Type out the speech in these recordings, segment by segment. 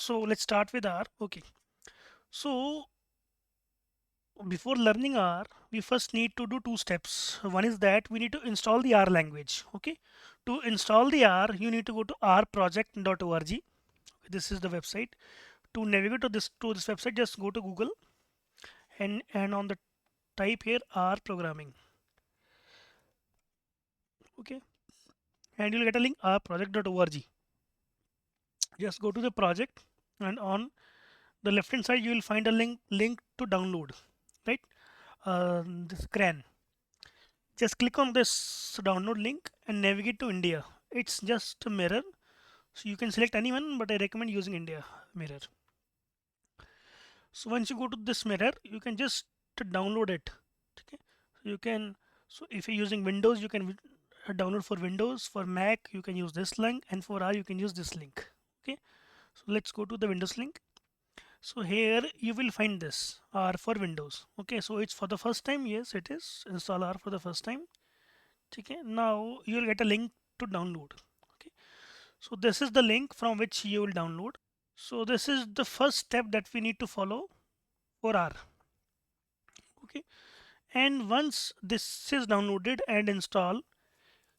So let's start with R. Okay. So before learning R, we first need to do two steps. One is that we need to install the R language. Okay. To install the R, you need to go to rproject.org. This is the website. To navigate to this website, just go to Google and on the type here R programming. Okay. And you'll get a link rproject.org. Just go to the project and on the left hand side you will find a link to download, right? This CRAN. Just click on this download link and navigate to India. It's just a mirror, so you can select anyone, but I recommend using India mirror. So once you go to this mirror, you can just download it. Okay, so you can. So if you're using Windows, you can download for Windows. For Mac, you can use this link, and for R, you can use this link. Okay, so let's go to the Windows link. So here you will find this R for Windows. Okay, so it's for the first time. Yes, it is. Install R for the first time. Okay, now you will get a link to download. Okay, so this is the link from which you will download. So this is the first step that we need to follow for R. Okay, and once this is downloaded and installed,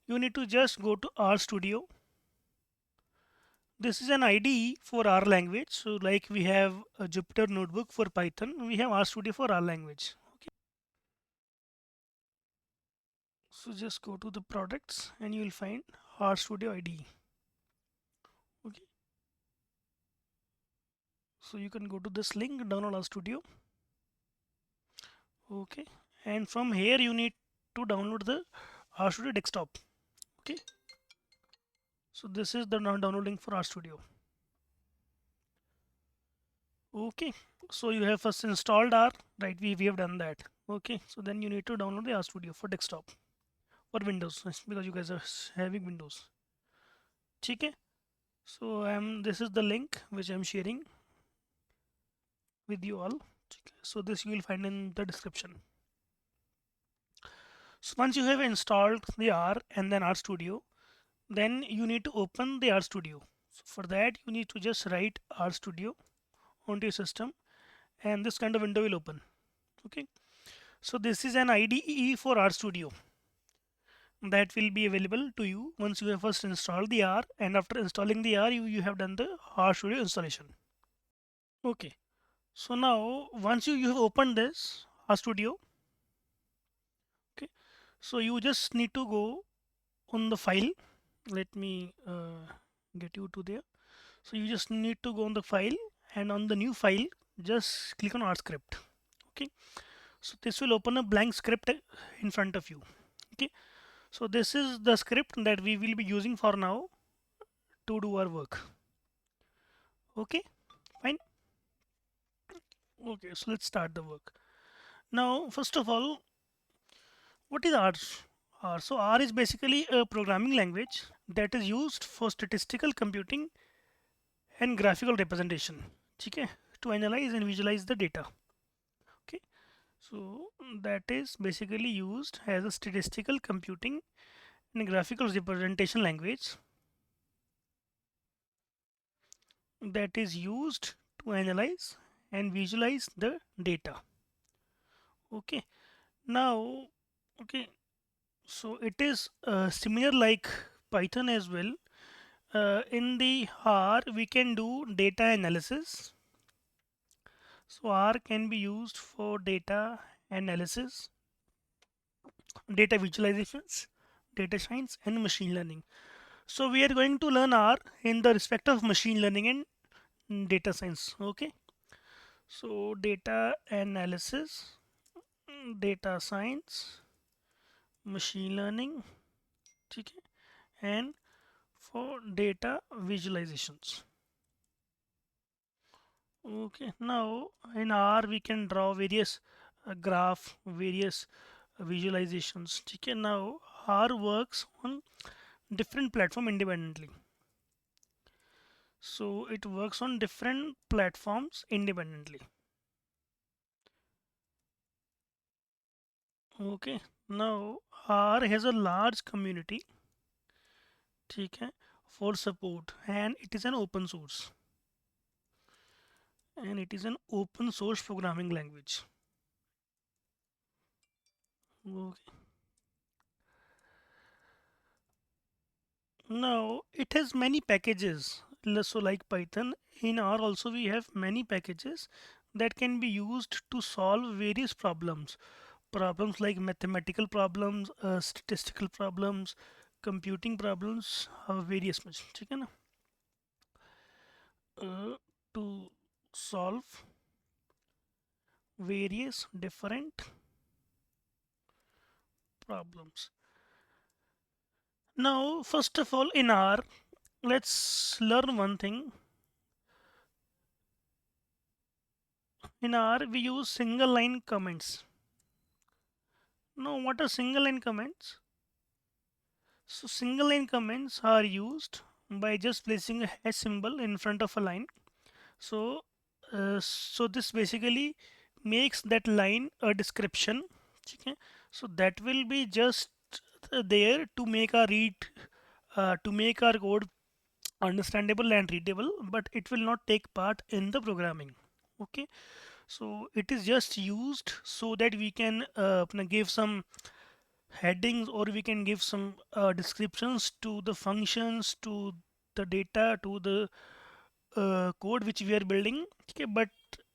you need to just go to R Studio. This is an IDE for R language. So like we have a Jupyter notebook for Python, we have R Studio for R language. Okay, so just go to the products and you will find R Studio IDE. Okay, so you can go to this link, download R Studio. Okay, and from here you need to download the RStudio desktop. Okay, so this is the downloading for RStudio. Okay, so you have first installed R, right? We have done that. Okay, so then you need to download the RStudio for desktop or Windows because you guys are having Windows. Okay, so this is the link which I'm sharing with you all. So this you will find in the description. So once you have installed the R and then RStudio, then you need to open the RStudio. So for that you need to just write RStudio onto your system and this kind of window will open. Okay, so this is an IDE for RStudio that will be available to you once you have first installed the R, and after installing the R you have done the RStudio installation. Okay, so now once you have opened this RStudio, okay, so you just need to go on the file. Let me get you to there. So you just need to go on the file and on the new file just click on R script. Okay, so this will open a blank script in front of you. Okay, so this is the script that we will be using for now to do our work. Okay, fine. Okay, so let's start the work. Now first of all, what is R? So R is basically a programming language that is used for statistical computing and graphical representation. Okay, to analyze and visualize the data. Okay, so that is basically used as a statistical computing and graphical representation language that is used to analyze and visualize the data. Okay, now, okay, so it is similar like Python as well. In the R we can do data analysis. So R can be used for data analysis, data visualizations, data science and machine learning. So we are going to learn R in the respect of machine learning and data science. Okay, so data analysis, data science, machine learning, okay, and for data visualizations. Okay, now in R we can draw various graph, various visualizations. Okay, now R works on different platform independently. So it works on different platforms independently. Okay, now R has a large community, okay, for support and it is an open source. and it is an open source programming language. Okay. Now it has many packages. So like Python, in R also we have many packages that can be used to solve various problems. Problems like mathematical problems, statistical problems, computing problems, various much. ठीक है ना? To solve various different problems. Now, first of all, in R, let's learn one thing. In R, we use single line comments. Now, what are single line comments? So, single line comments are used by just placing a hash symbol in front of a line. So, so this basically makes that line a description. Okay? So that will be just there to make our to make our code understandable and readable, but it will not take part in the programming. Okay, so it is just used so that we can give some headings, or we can give some descriptions to the functions, to the data, to the code which we are building. Okay, but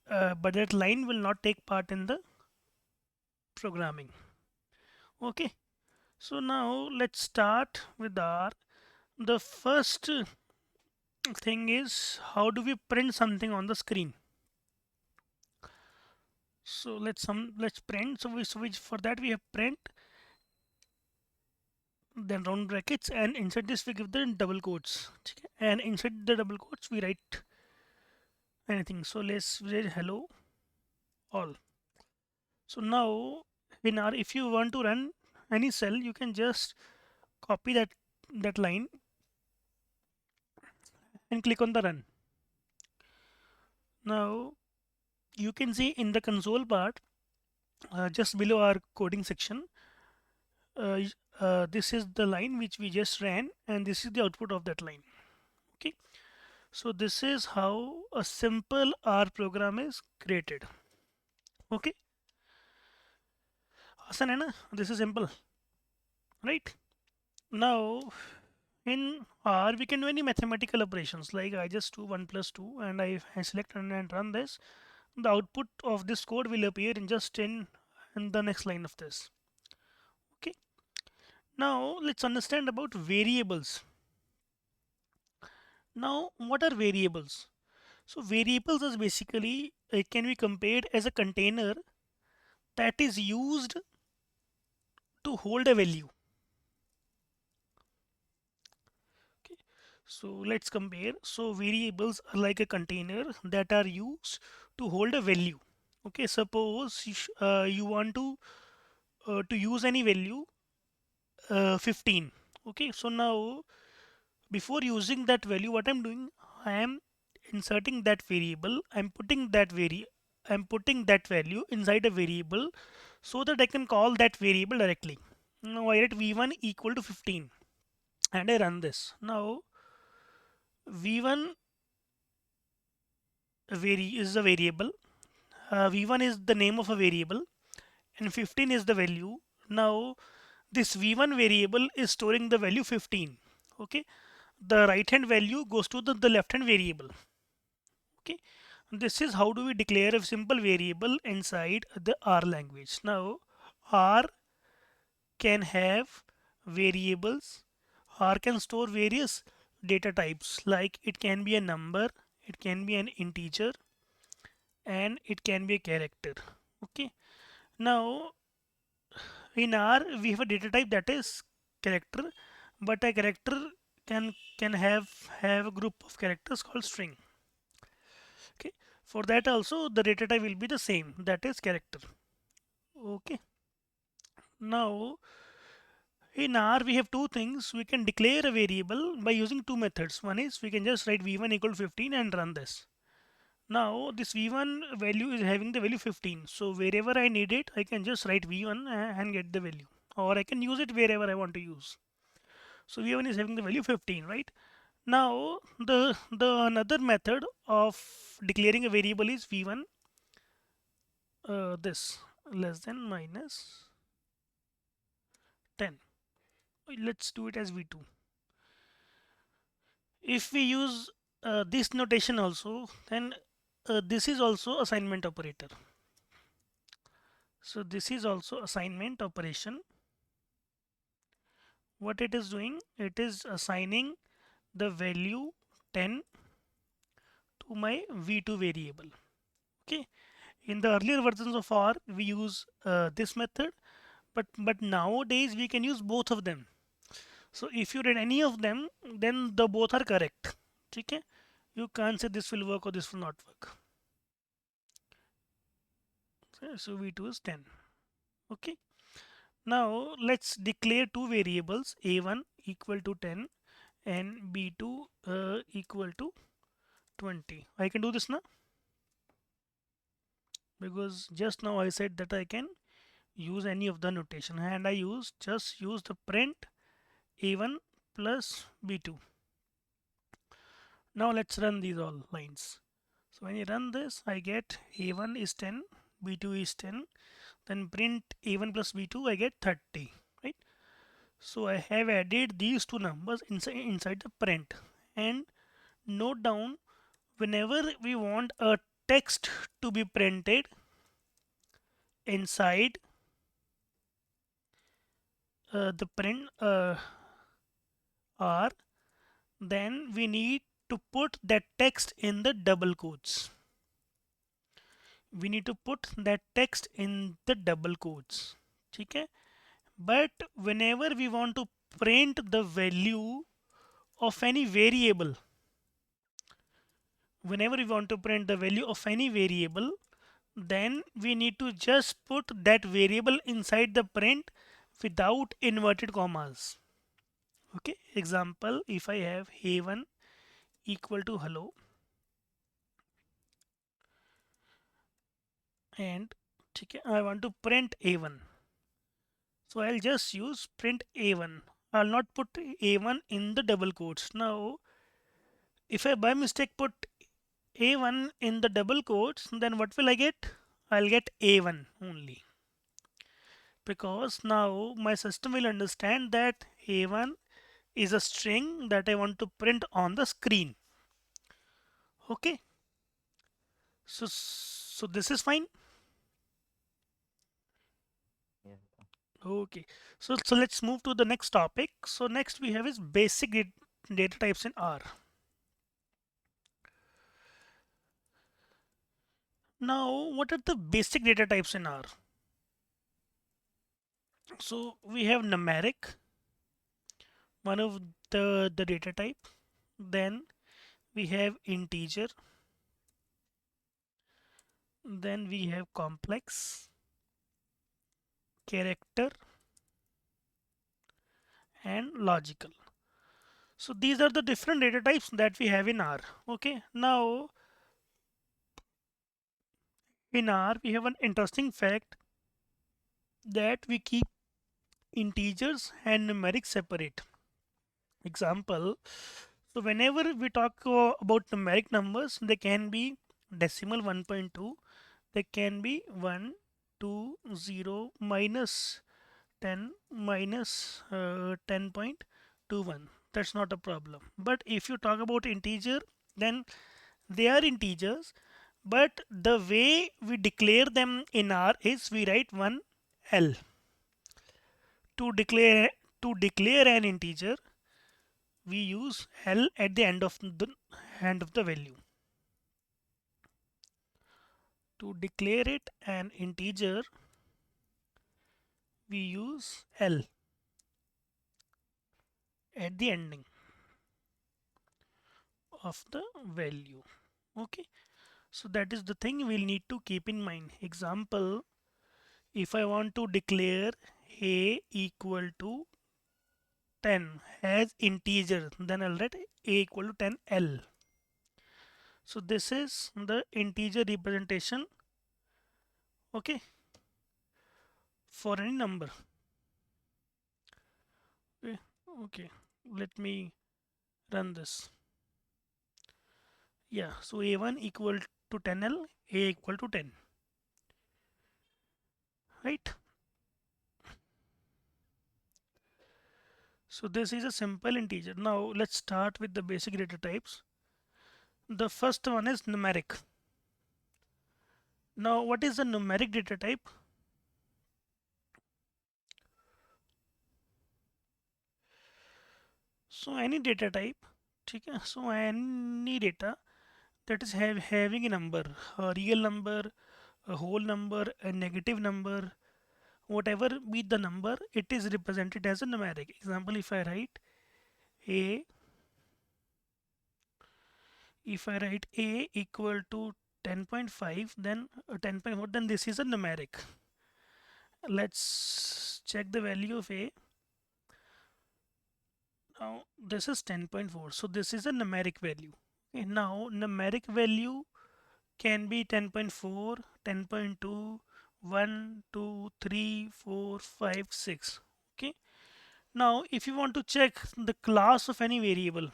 that line will not take part in the programming. Okay, so now let's start with our the first thing is, how do we print something on the screen? So let's print. So for that we have print, then round brackets, and inside this we give the double quotes. And inside the double quotes we write anything. So let's write hello all. So now in our, if you want to run any cell, you can just copy that line and click on the run. Now you can see in the console part, just below our coding section, uh, this is the line which we just ran, and this is the output of that line. Okay, so this is how a simple R program is created. Okay, आसान है ना? This is simple, right? Now in R we can do any mathematical operations, like I just do 1 plus 2 and I select and run this. The output of this code will appear in just in the next line of this. Okay, now let's understand about variables. Now what are variables? So variables is basically, it can be compared as a container that is used to hold a value. Okay, so let's compare. So variables are like a container that are used to hold a value. Okay, suppose you want to use any value, 15. Okay, so now before using that value, what I'm doing, I am inserting that variable. I'm putting that value inside a variable so that I can call that variable directly. Now I write v1 equal to 15 and I run this. Now v1 is a variable. V1 is the name of a variable and 15 is the value. Now this v1 variable is storing the value 15. Okay, the right hand value goes to the left hand variable. Okay, this is how do we declare a simple variable inside the R language. Now R can have variables. R can store various data types, like it can be a number, it can be an integer, and it can be a character. Okay, now in R we have a data type that is character, but a character can have a group of characters called string. Okay, for that also the data type will be the same, that is character. Okay, now in R we have two things. We can declare a variable by using two methods. One is we can just write v1 equal to 15 and run this. Now this v1 value is having the value 15, so wherever I need it I can just write v1 and get the value, or I can use it wherever I want to use. So v1 is having the value 15, right? Now the another method of declaring a variable is v1 this less than minus 10. Let's do it as v2. If we use this notation also, then this is also assignment operator. So this is also assignment operation. What it is doing, it is assigning the value 10 to my v2 variable. Okay, in the earlier versions of R we use this method, but nowadays we can use both of them. So if you read any of them, then the both are correct. Okay, you can't say this will work or this will not work. So v2 is 10. Okay, now let's declare two variables, a1 equal to 10 and b2 equal to 20. I can do this now because just now I said that I can use any of the notation, and I just use the print a1 plus b2. Now let's run these all lines. So when you run this, I get a1 is 10, b2 is 10, then print a1 plus b2, I get 30, right? So I have added these two numbers inside the print, and note down, whenever we want a text to be printed inside the print R, then we need to put that text in the double quotes. We need to put that text in the double quotes. Okay? But whenever we want to print the value of any variable, whenever we want to print the value of any variable, then we need to just put that variable inside the print without inverted commas. Okay, example, if I have a1 equal to hello and okay, I want to print a1, so I'll just use print a1. I'll not put a1 in the double quotes. Now if I by mistake put a1 in the double quotes, then what will I get? I'll get a1 only, because now my system will understand that a1 is a string that I want to print on the screen. Okay, so this is fine. Yes. Okay, so let's move to the next topic. So next we have is basic data types in R. Now what are the basic data types in R? So we have numeric, one of the data type. Then we have integer. Then we have complex, character, and logical. So these are the different data types that we have in R. Okay, now in R we have an interesting fact that we keep integers and numeric separate. Example, so whenever we talk about numeric numbers, they can be decimal 1.2, they can be 1, 2, 0, minus 10, minus 10.21. That's not a problem. But if you talk about integer, then they are integers, but the way we declare them in R is we write one L. To declare an integer, we use L at the end of the value. To declare it an integer, we use L at the ending of the value. Okay, so that is the thing we'll need to keep in mind. Example, if I want to declare a equal to 10 as integer, then I'll write a equal to 10L. So this is the integer representation, okay, for any number. Okay, okay. Let me Run this. Yeah, so a1 equal to 10l, a equal to 10, right? So this is a simple integer. Now let's start with the basic data types. The first one is numeric. Now what is the numeric data type? So any data type, okay? So any data that is having a number, a real number, a whole number, a negative number, whatever be the number, it is represented as a numeric. Example, a, if I write a equal to 10.5, then 10.4, then this is a numeric. Let's check the value of a. Now this is 10.4, so this is a numeric value. Okay, now numeric value can be 10.4, 10.2, 1, 2, 3, 4, 5, 6. Okay. Now if you want to check the class of any variable,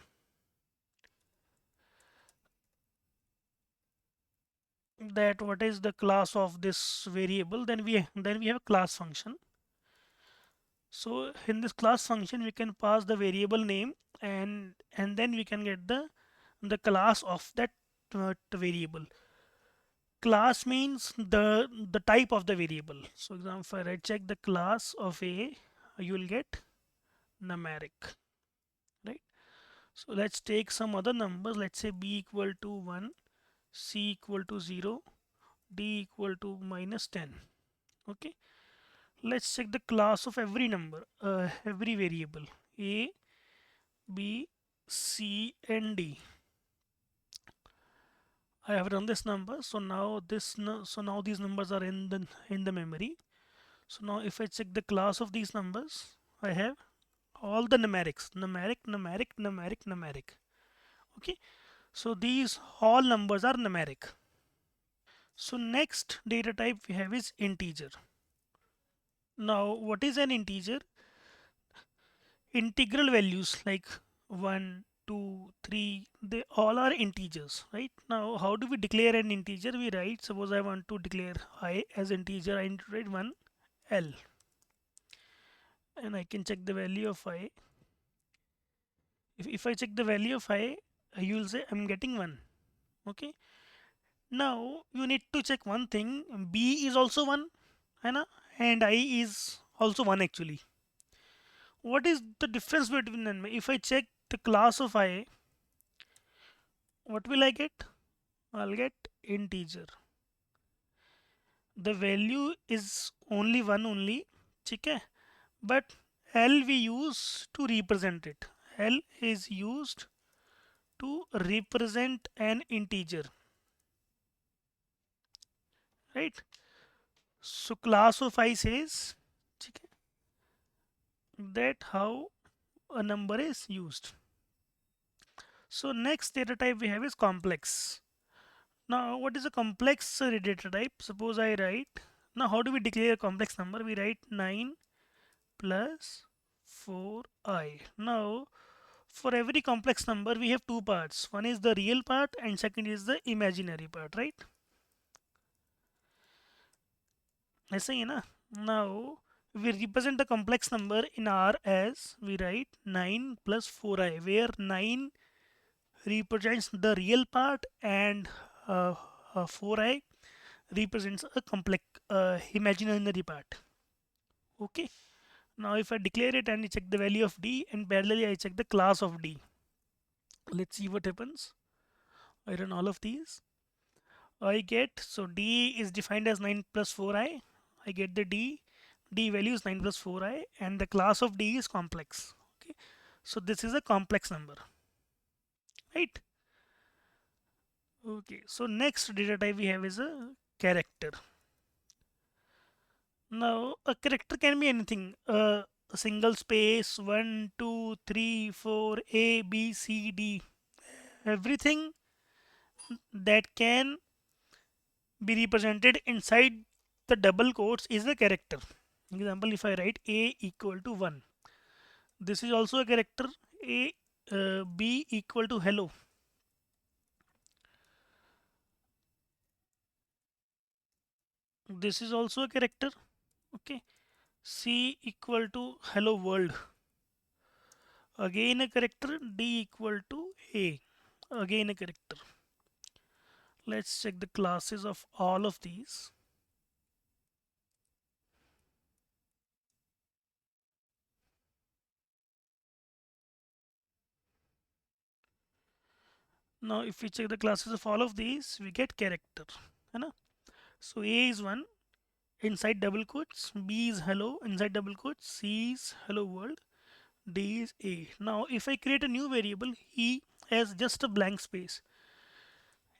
that what is the class of this variable, then we have a class function. So in this class function we can pass the variable name, and then we can get the class of that variable. Class means the type of the variable. So example, if I check the class of a, you will get numeric, right? So let's take some other numbers. Let's say b equal to 1, c equal to 0, d equal to minus 10. Okay, let's check the class of every number, every variable, a, b, c and d. I have run this number, so now these numbers are in the memory. So now if I check the class of these numbers, I have all the numerics, numeric. Okay, so these all numbers are numeric. So next data type we have is integer. Now what is an integer? Integral values like 1, 2, 3, they all are integers, right? Now how do we declare an integer? We write, suppose I want to declare I as integer, I need to write 1 L, and I can check the value of I. If I check the value of I, you will say I'm getting 1. Okay, now you need to check one thing, b is also 1, है ना? And I is also 1 actually. What is the difference between them? If I check the class of I, what will I get? I'll get integer. The value is only 1 only, ठीक है? But L we use to represent it. L is used to represent an integer, right? So class of I says, ठीक है, that how a number is used. So next data type we have is complex. Now what is a complex data type? Suppose I write, now how do we declare a complex number? We write 9 plus 4i. Now for every complex number we have two parts. One is the real part and second is the imaginary part, right? ऐसा ही है ना? Now we represent the complex number in R as we write 9 plus 4i, where 9 represents the real part and 4i represents a complex imaginary part. Okay, now if I declare it and I check the value of d, and parallelly I check the class of d, let's see what happens. I run all of these. I get, so d is defined as 9 plus 4i. I get the d value is 9 plus 4i, and the class of d is complex. Okay, so this is a complex number, right? Okay, so next data type we have is a character. Now a character can be anything, a single space, 1, 2, 3, 4, a, b, c, d, everything that can be represented inside the double quotes is a character. Example, if I write a equal to 1, this is also a character. A B equal to hello. This is also a character. Okay. C equal to hello world. Again a character. D equal to A. Again a character. Let's check the classes of all of these. Now if we check the classes of all of these, we get character. है ना? So A is 1 inside double quotes, B is hello inside double quotes, C is hello world, D is A. Now if I create a new variable, E has just a blank space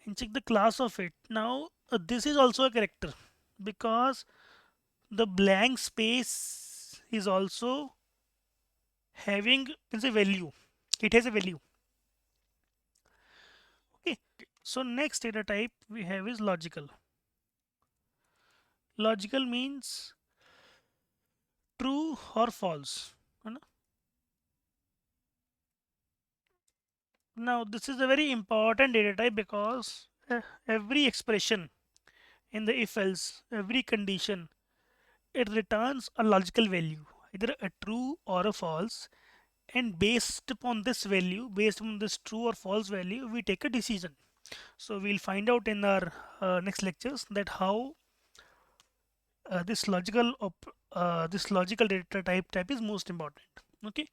and check the class of it. Now this is also a character because the blank space is also having a value. It has a value. Okay. So next data type we have is logical. Logical means true or false. Now this is a very important data type because every expression in the if else, every condition, it returns a logical value, either a true or a false, and based upon this value, based on this true or false value, we take a decision. So we'll find out in our next lectures that how this logical data type is most important. Okay,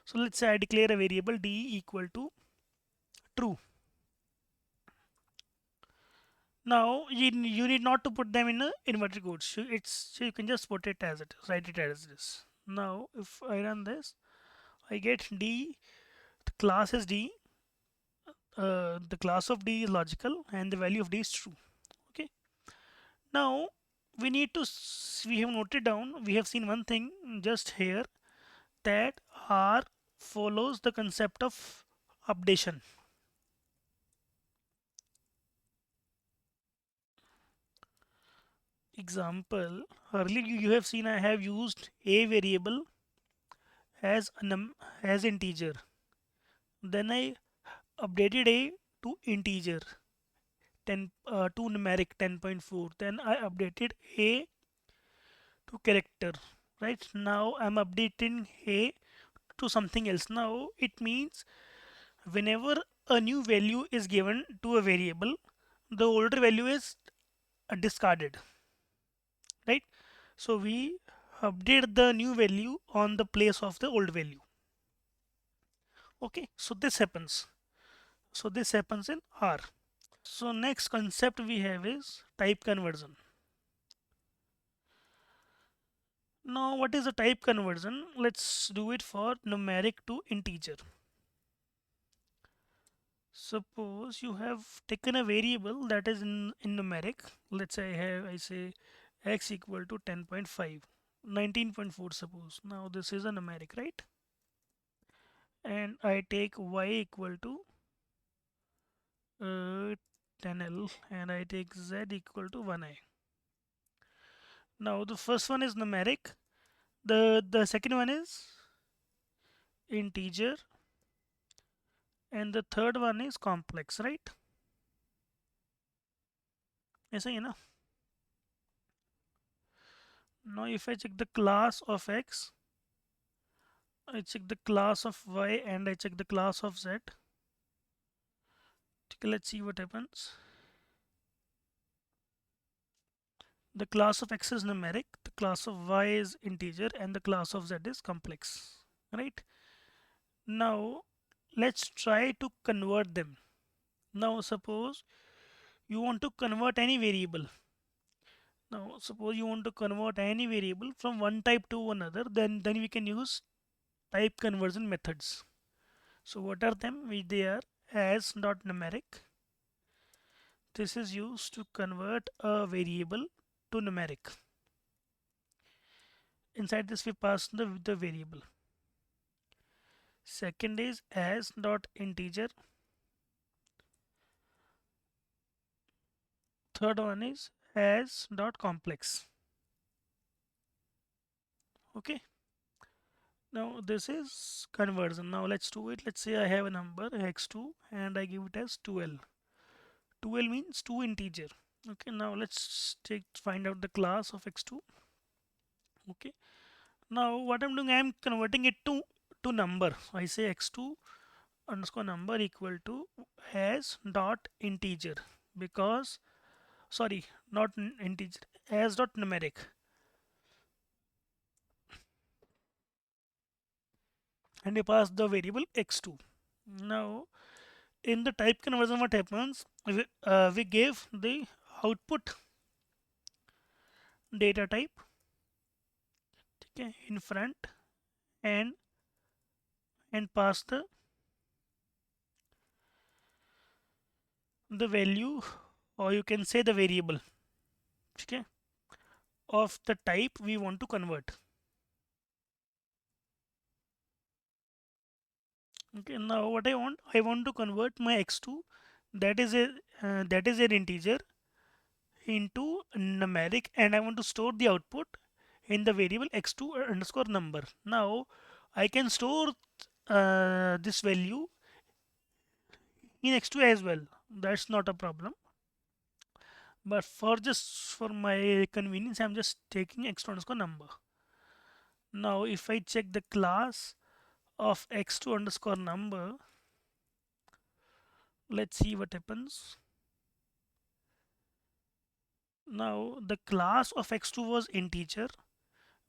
so let's say I declare a variable d equal to true. Now you need not to put them in a inverted quotes. So you can just put it as it is, write it as it is. Now if I run this, I get d. The class is d. The class of d is logical, and the value of d is true. Okay. Now we need to. We have noted down. We have seen one thing just here that R follows the concept of updation. Example, earlier you have seen I have used a variable as as integer. Then I updated a to integer 10 to numeric 10.4. Then I updated a to character. Right now I'm updating a to something else. Now it means whenever a new value is given to a variable, the older value is discarded. Right? So we update the new value on the place of the old value. Okay, so this happens. So this happens in R. So next concept we have is type conversion. Now what is a type conversion? Let's do it for numeric to integer. Suppose you have taken a variable that is in numeric. Let's say I say x equal to 10.5, 19.4 suppose. Now this is a numeric, right? And I take y equal to 10l and I take z equal to 1i. Now the first one is numeric. The second one is integer and the third one is complex, right? ऐसा ही है ना? Now if I check the class of x, I check the class of y and I check the class of z. Okay, let's see what happens. The class of x is numeric, the class of y is integer and the class of z is complex, right? Now let's try to convert them. Now suppose you want to convert any variable. Now suppose you want to convert any variable from one type to another, then we can use type conversion methods. So what are them? They are as dot numeric. This is used to convert a variable to numeric. Inside this we pass the variable. Second is as dot integer. Third one is as dot complex. Okay. Now this is conversion. Now let's do it. Let's say I have a number x2 and I give it as 12. 12 means 2 integer. Okay, now let's find out the class of x2. Okay, now what I'm doing, I'm converting it to number. I say x2 underscore number equal to as dot integer, because sorry, not integer, as dot numeric, and I pass the variable x2. Now in the type conversion, what happens, we gave the output data type, okay, in front, and pass the value, or you can say the variable, okay, of the type we want to convert. Okay, now what I want to convert my x2, that is an integer, into numeric, and I want to store the output in the variable x2 underscore number. Now I can store this value in x2 as well. That's not a problem. But for just for my convenience, I'm just taking x2 underscore number. Now if I check the class of x2 underscore number, let's see what happens. Now the class of x2 was integer.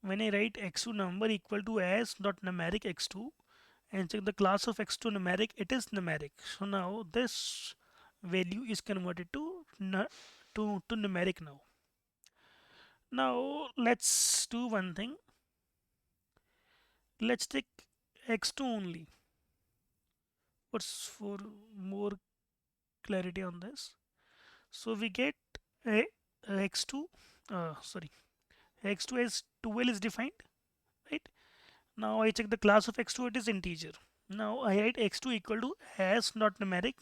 When I write x2 number equal to as dot numeric x2 and check the class of x2 numeric, it is numeric. So now this value is converted to numeric now. Now let's do one thing. Let's take x2 only. What's for more clarity on this? So we get a x2. Sorry, x2 as 12 is defined, right? Now I check the class of x2. It is integer. Now I write x2 equal to as not numeric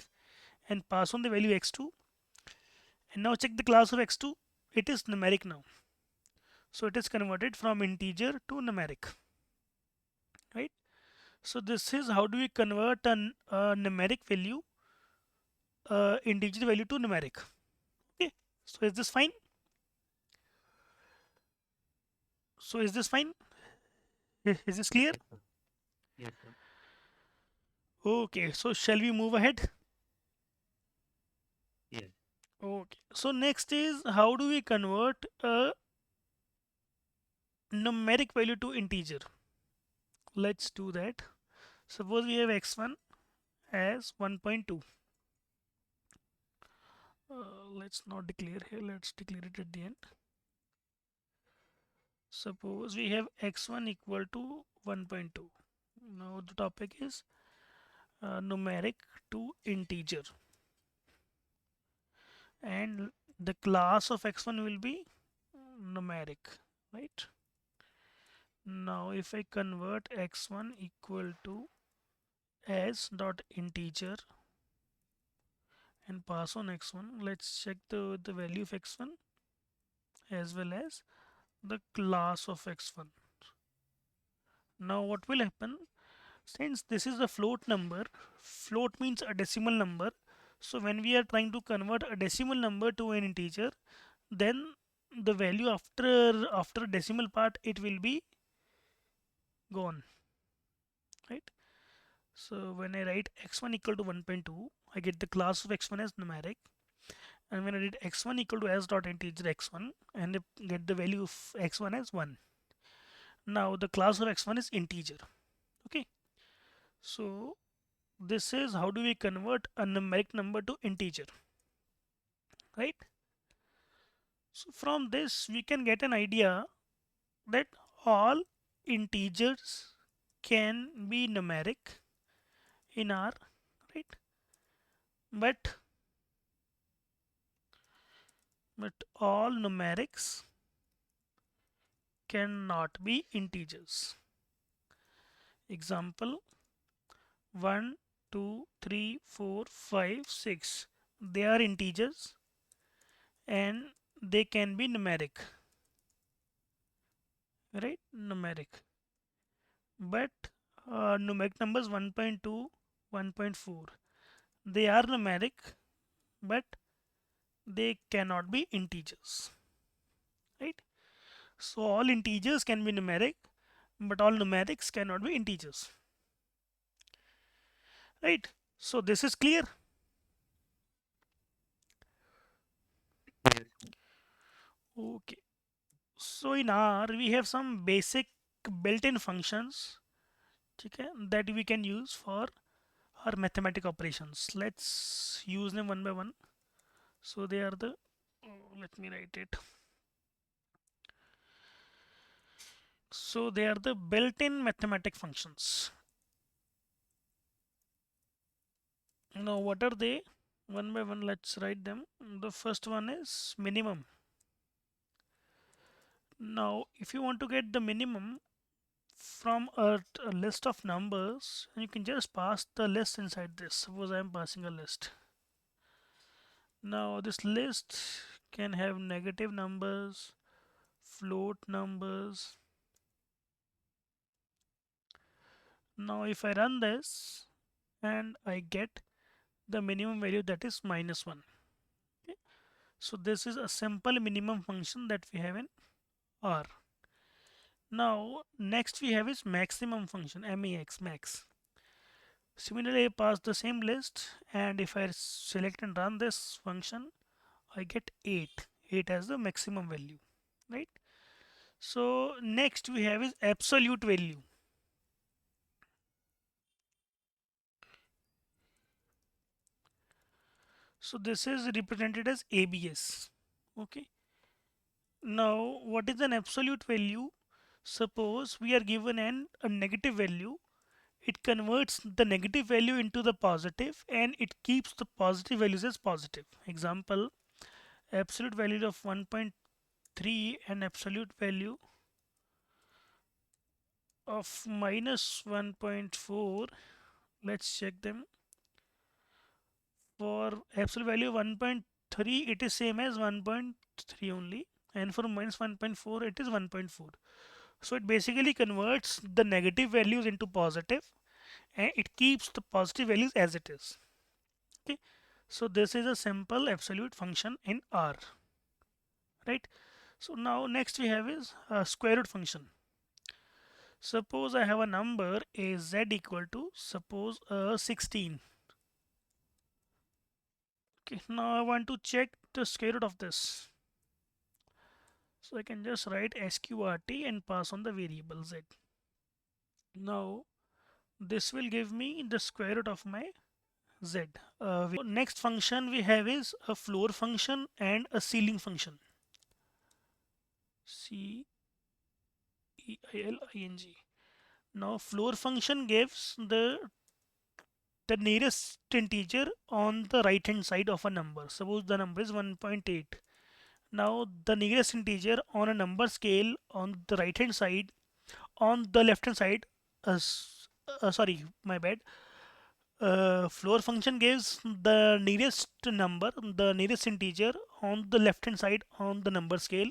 and pass on the value x2. And now check the class of x2. It is numeric now. So it is converted from integer to numeric, right? So this is how do we convert a numeric value, integer value to numeric. Okay. So is this fine? So is this fine? Is this clear? Yes, sir. Okay. So shall we move ahead? Yes. Okay. So next is how do we convert a numeric value to integer? Let's do that. Suppose we have x1 as 1.2. Let's not declare here. Let's declare it at the end. Suppose we have x1 equal to 1.2. Now the topic is numeric to integer, and the class of x1 will be numeric, right? Now if I convert x1 equal to s dot integer and pass on x1, let's check the value of x1 as well as the class of x1. Now what will happen, since this is a float number, float means a decimal number, so when we are trying to convert a decimal number to an integer, then the value after decimal part, it will be gone, right? So when I write x1 equal to 1.2, I get the class of x1 as numeric, and when I did x1 equal to s dot integer x1 and I get the value of x1 as 1. Now the class of x1 is integer. Okay, so this is how do we convert a numeric number to integer, right? So from this we can get an idea that all integers can be numeric in R, right? But all numerics cannot be integers. Example 1, 2, 3, 4, 5, 6. They are integers and they can be numeric, right? Numeric. but numeric numbers 1.2, 1.4. They are numeric, but they cannot be integers, right? So all integers can be numeric, but all numerics cannot be integers, right? So this is clear. Okay. So in R we have some basic built-in functions, okay, that we can use for our mathematical operations. Let's use them one by one. So they are the, let me write it. So they are the built-in mathematic functions. Now what are they? One by one, let's write them. The first one is minimum. Now if you want to get the minimum from a list of numbers, you can just pass the list inside this. Suppose I am passing a list. Now this list can have negative numbers, float numbers. Now if I run this and I get the minimum value, that is -1. Okay. So this is a simple minimum function that we have in R. Now next we have is maximum function, max. Similarly, I pass the same list, and if I select and run this function, I get 8. 8 as the maximum value, right? So next we have is absolute value. So this is represented as ABS. Okay. Now what is an absolute value? Suppose we are given a negative value. It converts the negative value into the positive and it keeps the positive values as positive. Example, absolute value of 1.3 and absolute value of -1.4. Let's check them. For absolute value 1.3, it is same as 1.3 only, and for -1.4 it is 1.4. So it basically converts the negative values into positive and it keeps the positive values as it is. Okay, so this is a simple absolute function in R, right? So now next we have is a square root function. Suppose I have a number a z equal to suppose 16. Okay, now I want to check the square root of this. So I can just write sqrt and pass on the variable z. Now this will give me the square root of my z. Next function we have is a floor function and a ceiling function. Ceiling. Now floor function gives the nearest integer on the right hand side of a number. Suppose the number is 1.8. Now the nearest integer on a number scale on the right hand side, on the left hand side, sorry, my bad. Floor function gives the nearest number, the nearest integer on the left hand side on the number scale,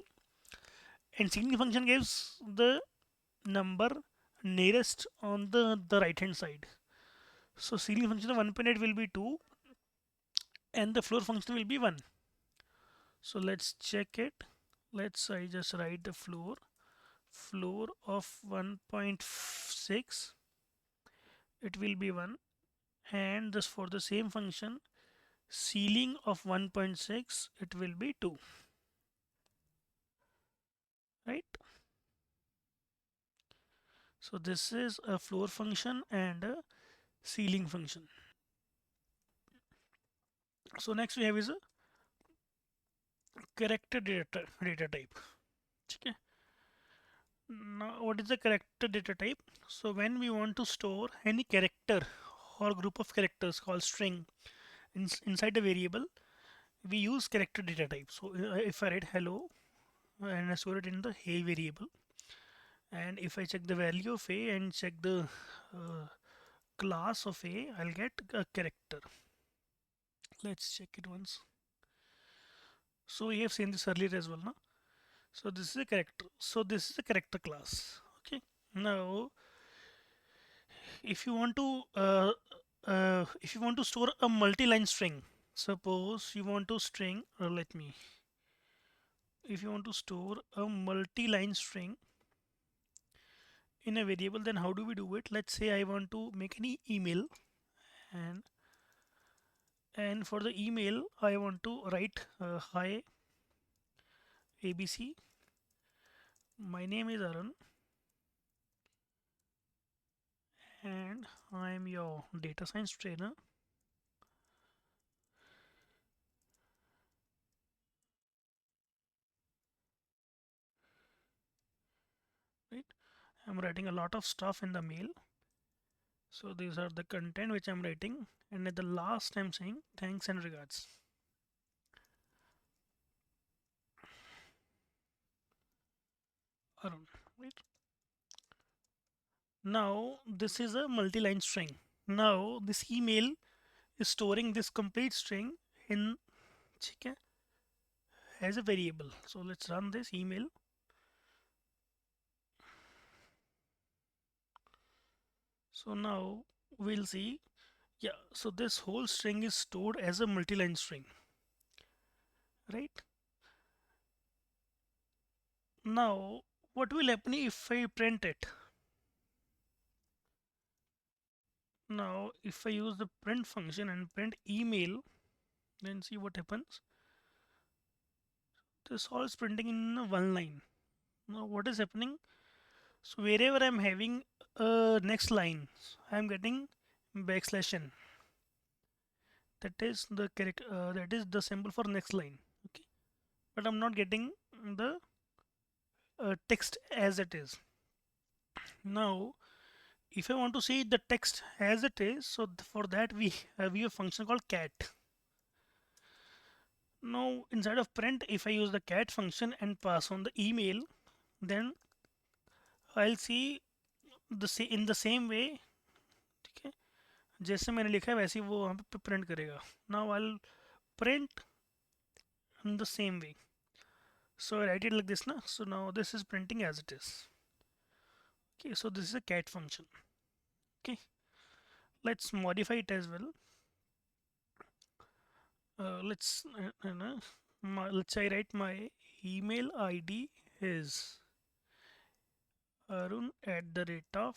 and ceiling function gives the number nearest on the right hand side. So ceiling function of 1.8 will be 2 and the floor function will be 1. So let's check it. I just write the floor of 1.6, it will be 1, and this for the same function ceiling of 1.6, it will be 2, right? So this is a floor function and a ceiling function. So next we have is a character data type. Okay. Now what is the character data type? So when we want to store any character or group of characters called string inside a variable, we use character data type. So if I write hello and I store it in the hey variable, and if I check the value of a and check the uh, class of a, I'll get a character. Let's check it once. So we have seen this earlier as well, no? So this is a character. So this is a character class. Okay. Now if you want to store a multi-line string, suppose you want to string let me if you want to store a multi-line string in a variable, then how do we do it? Let's say I want to make any email, and for the email I want to write hi ABC, my name is Arun, and I am your data science trainer. Right, I'm writing a lot of stuff in the mail. So these are the content which I'm writing, and at the last I'm saying thanks and regards. Arun, right? Now this is a multi-line string. Now this email is storing this complete string in as a variable. So let's run this email. So now we'll see. Yeah, so this whole string is stored as a multi-line string, right? Now what will happen if I print it? Now if I use the print function and print email, then see what happens. This all is printing in one line. Now what is happening? So wherever I'm having a next line, I'm getting backslash n. That is the character. That is the symbol for next line. Okay, but I'm not getting the text as it is. Now, if I want to see the text as it is, so for that we have a function called cat. Now, inside of print, if I use the cat function and pass on the email, then I'll see in the same way. ठीक है, जैसे मैंने लिखा है वैसे ही वो वहाँ पे प्रिंट करेगा. Now I'll print in the same way. So I write it like this na. So now this is printing as it is. Okay, so this is a cat function. Okay, let's modify it as well. Let's I write my email ID is arun at the rate of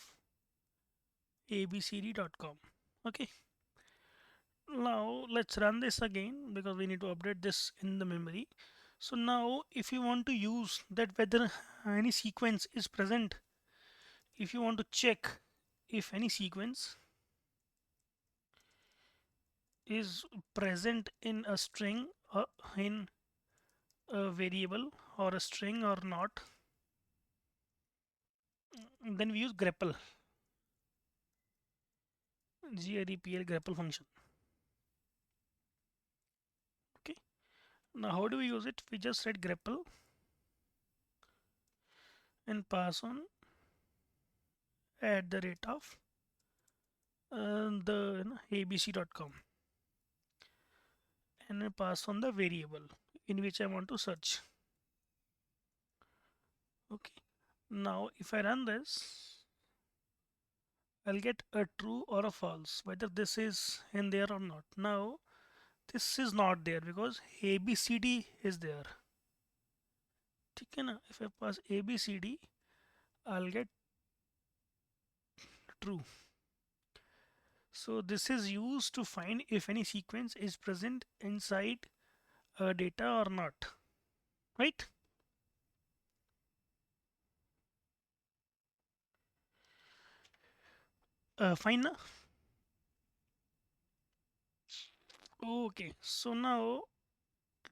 abcd.com. Okay, now let's run this again because we need to update this in the memory. So now if you want to use that whether any sequence is present, if you want to check if any sequence is present in a string or in a variable or a string or not, then we use grepl, grepl, grepl function. Okay, now how do we use it? We just write grepl and pass on at the rate of the abc.com, and I pass on the variable in which I want to search. Okay, now if I run this, I'll get a true or a false whether this is in there or not. Now this is not there because ABCD is there. ठीक है ना? If I pass ABCD, I'll get true. So this is used to find if any sequence is present inside data or not, right? Fine now. Okay, so now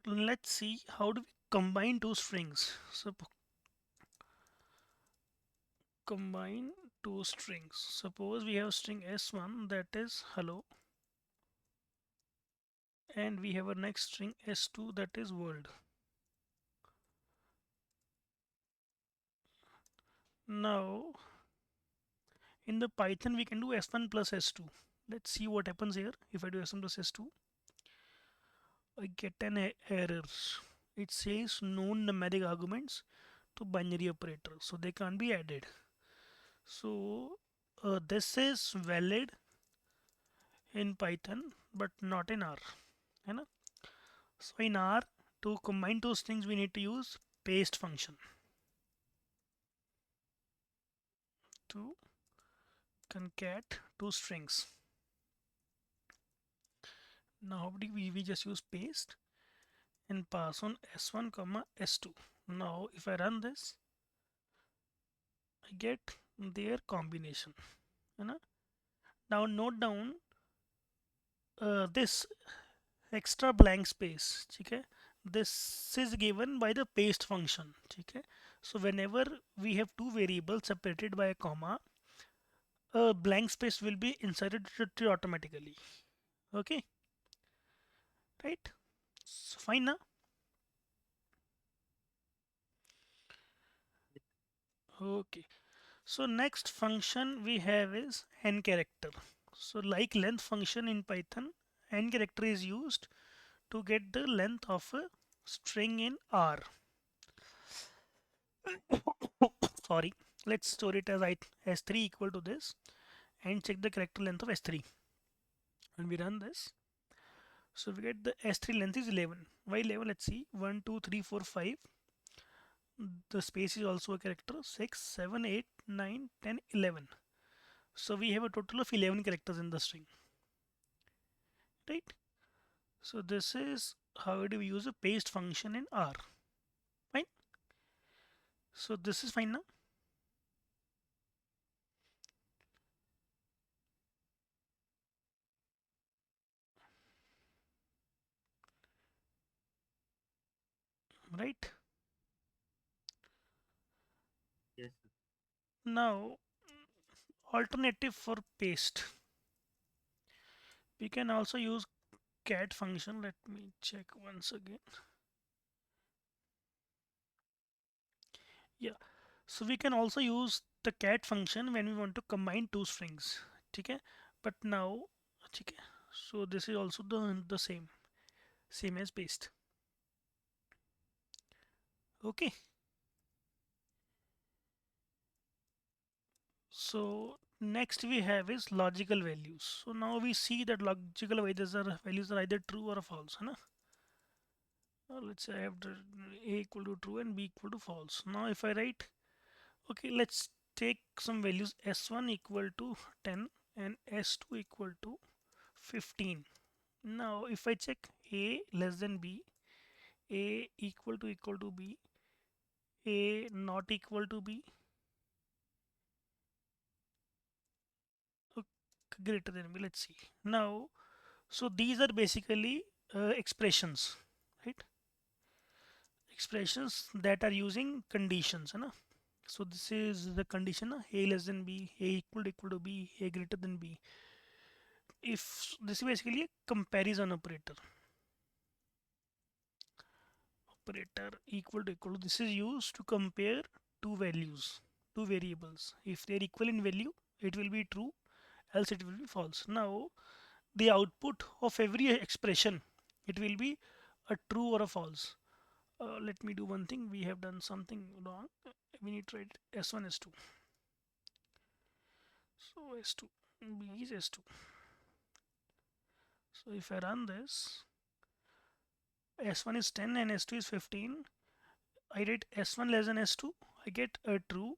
let's see how do we combine two strings. So combine two strings. Suppose we have string s1 that is hello, and we have a next string s2 that is world. Now in the Python we can do s1 plus s2. Let's see what happens here. If I do s1 plus s2, I get an error. It says known numeric arguments to binary operator, so they can't be added. So this is valid in Python but not in R. है ना? So in R, to combine two strings we need to use paste function to concat two strings. Now how do we just use paste and pass on s1 comma s2. Now if I run this, I get their combination. है ना? Now note down this extra blank space. ठीक है? This is given by the paste function. ठीक है? So whenever we have two variables separated by a comma, a blank space will be inserted automatically. Okay, right? So fine now. Okay, so next function we have is n character. So like length function in Python, n character is used to get the length of a string in R. Sorry, let's store it as s3 equal to this and check the character length of s3. When we run this, so we get the s3 length is 11. Why 11? Let's see. 1, 2, 3, 4, 5. The space is also a character. 6, 7, 8, 9, 10, 11. So we have a total of 11 characters in the string. Right? So this is how do we use a paste function in R. Fine. So this is fine now. Right? Yes. Now, alternative for paste. We can also use cat function. Let me check once again. Yeah. So we can also use the cat function when we want to combine two strings. Okay. But now, okay. So this is also the same as paste. Okay. So next we have is logical values. So now we see that logical values are either true or false. है ना? Let's say I have the a equal to true and b equal to false. Now if I write, okay, let's take some values s1 equal to 10 and s2 equal to 15. Now if I check a less than b, a equal to b, a not equal to b, greater than b, let's see. Now, so these are basically expressions, right? Expressions that are using conditions, है ना? So this is the condition, a less than b, a equal to b, a greater than b. If this is basically a comparison operator equal to, this is used to compare two values, two variables. If they are equal in value, it will be true, else it will be false. Now the output of every expression, it will be a true or a false. Let me do one thing. We have done something wrong. We need to write s1 s2. So s2 b is s2. So if I run this, s1 is 10 and s2 is 15. I write s1 less than s2, I get a true.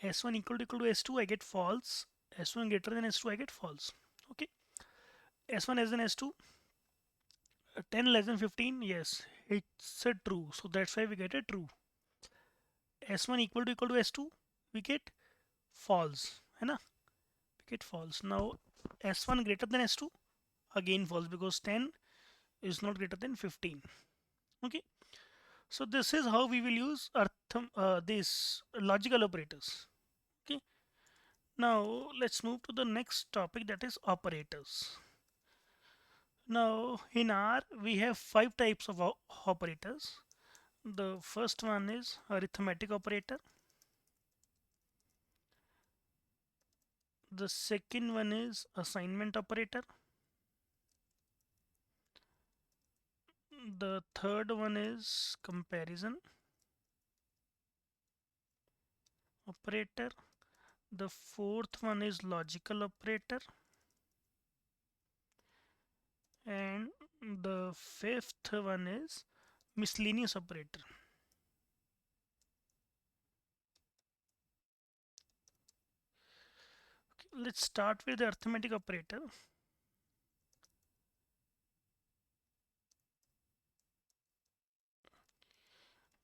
S1 equal to s2, I get false. S1 greater than s2, I get false. Okay. S1 less than s2, 10 less than 15, yes, it's a true. So that's why we get a true. S1 equal to s2, we get false. है ना? We get false. Now S1 greater than S2, again false because 10 is not greater than 15. Okay. So this is how we will use these logical operators. Okay. Now let's move to the next topic, that is operators. Now in R we have five types of operators. The first one is arithmetic operator. The second one is assignment operator. The third one is comparison operator. The fourth one is logical operator, and the fifth one is miscellaneous operator. Okay, let's start with the arithmetic operator.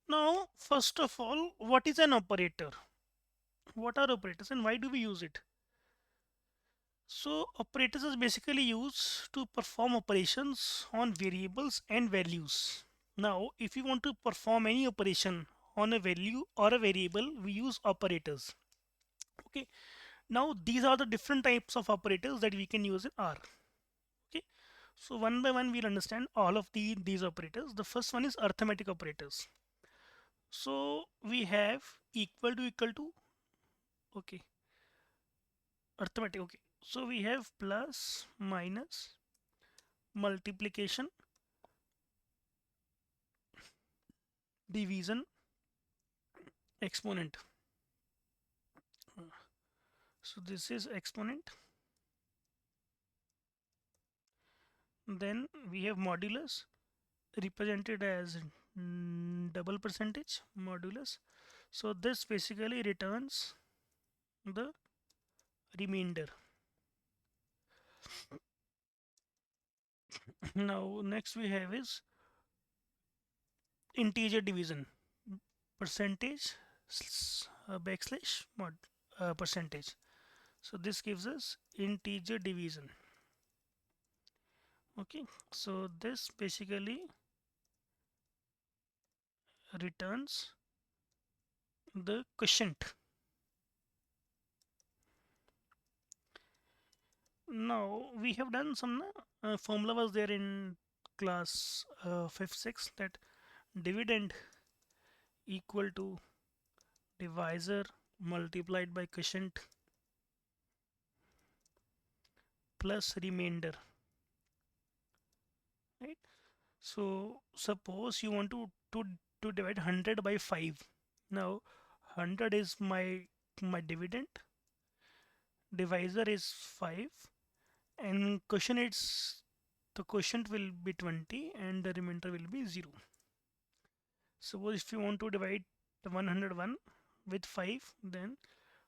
Now, first of all, what is an operator? What are operators and why do we use it? So, operators is basically used to perform operations on variables and values. Now, if you want to perform any operation on a value or a variable, we use operators. Okay. Now, these are the different types of operators that we can use in R. Okay. So, one by one, we'll understand all of these operators. The first one is arithmetic operators. So, we have equal to, okay, arithmetic, okay. So, we have plus, minus, multiplication, division, exponent. So, this is exponent. Then we have modulus represented as double percentage modulus. So this basically returns the remainder. Now next we have is integer division, percentage backslash mod percentage. So this gives us integer division. Okay, so this basically returns the quotient. Now we have done some formula was there in class 5th 6th that dividend equal to divisor multiplied by quotient plus remainder, right? So suppose you want to divide 100 by 5. Now 100 is my dividend, divisor is 5, and quotient is the quotient will be 20 and the remainder will be 0. Suppose if you want to divide the 101 with 5, then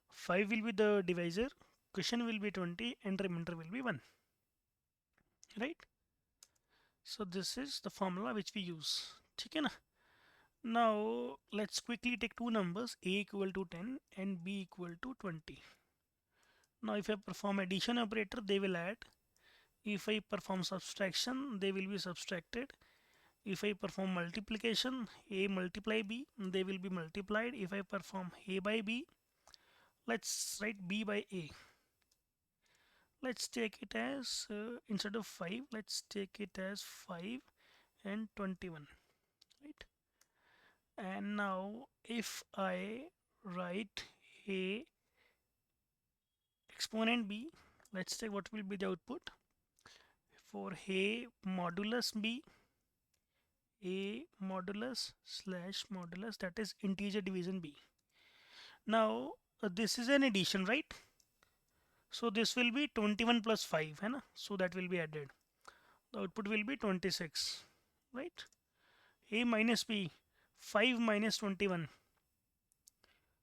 5 will be the divisor, quotient will be 20 and remainder will be 1, right? So this is the formula which we use. ठीक है ना? Now let's quickly take two numbers, a equal to 10 and b equal to 20. Now if I perform addition operator, they will add. If I perform subtraction, they will be subtracted. If I perform multiplication, a multiply b, they will be multiplied. If I perform a by b, let's write b by a. Let's take it as instead of 5, let's take it as 5 and 21, right? And now if I write a exponent b, let's say what will be the output for a modulus b, a modulus slash modulus, that is integer division b. Now this is an addition, right? So this will be 21 plus 5, hai na? So that will be added. The output will be 26, right? A minus b, 5 minus 21,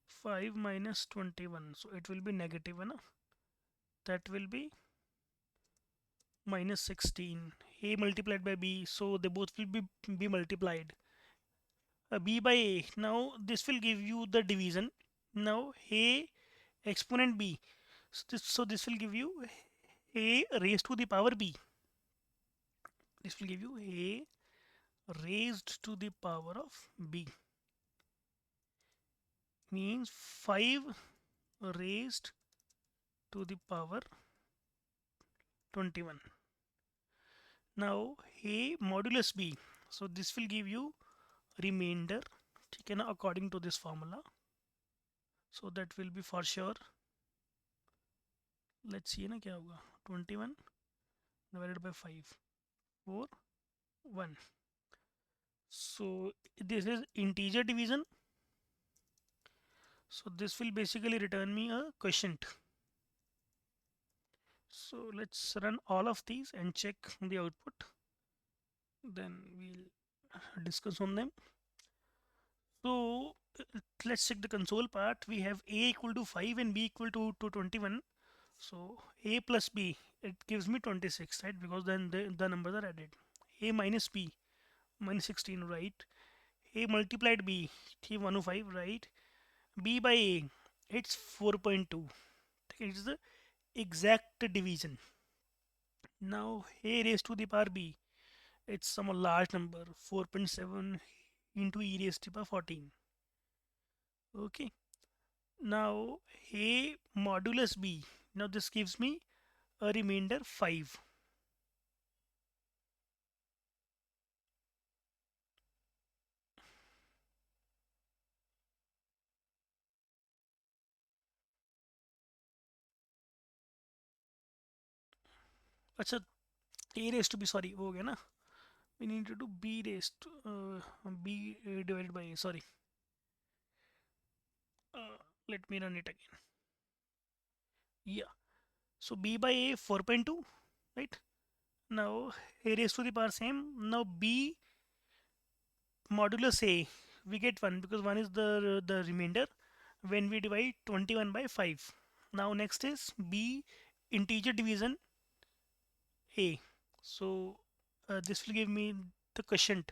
5 minus 21, so it will be negative, hai na? That will be minus 16. A multiplied by b, so they both will be multiplied. B by a, now this will give you the division. Now a exponent b, so this will give you a raised to the power b. This will give you a raised to the power of b, means 5 raised to the power 21. Now a modulus b, so this will give you remainder, ठीक है ना, according to this formula. So that will be for sure, let's see ना क्या होगा, 21 divided by 5, 4, 1. So this is integer division. So this will basically return me a quotient. So let's run all of these and check the output. Then we'll discuss on them. So let's check the console part. We have a equal to 5 and b equal to 21. So a plus b, it gives me 26, right? Because then the numbers are added. A minus b, minus 16, right? A multiplied b, t 105, right? B by a, it's 4.2. It's the exact division. Now a raised to the power b, it's some large number, 4.7 into e raised to the power 14. Okay. Now a modulus b. Now this gives me a remainder 5. अच्छा a raised to b, sorry, हो गया ना. We need to do b raised b divided by a, sorry. Let me run it again. Yeah. So b by a 4.2, right? Now a raised to the power same. Now b modulus a, we get 1 because 1 is the remainder when we divide 21 by 5. Now next is b integer division a. So this will give me the quotient,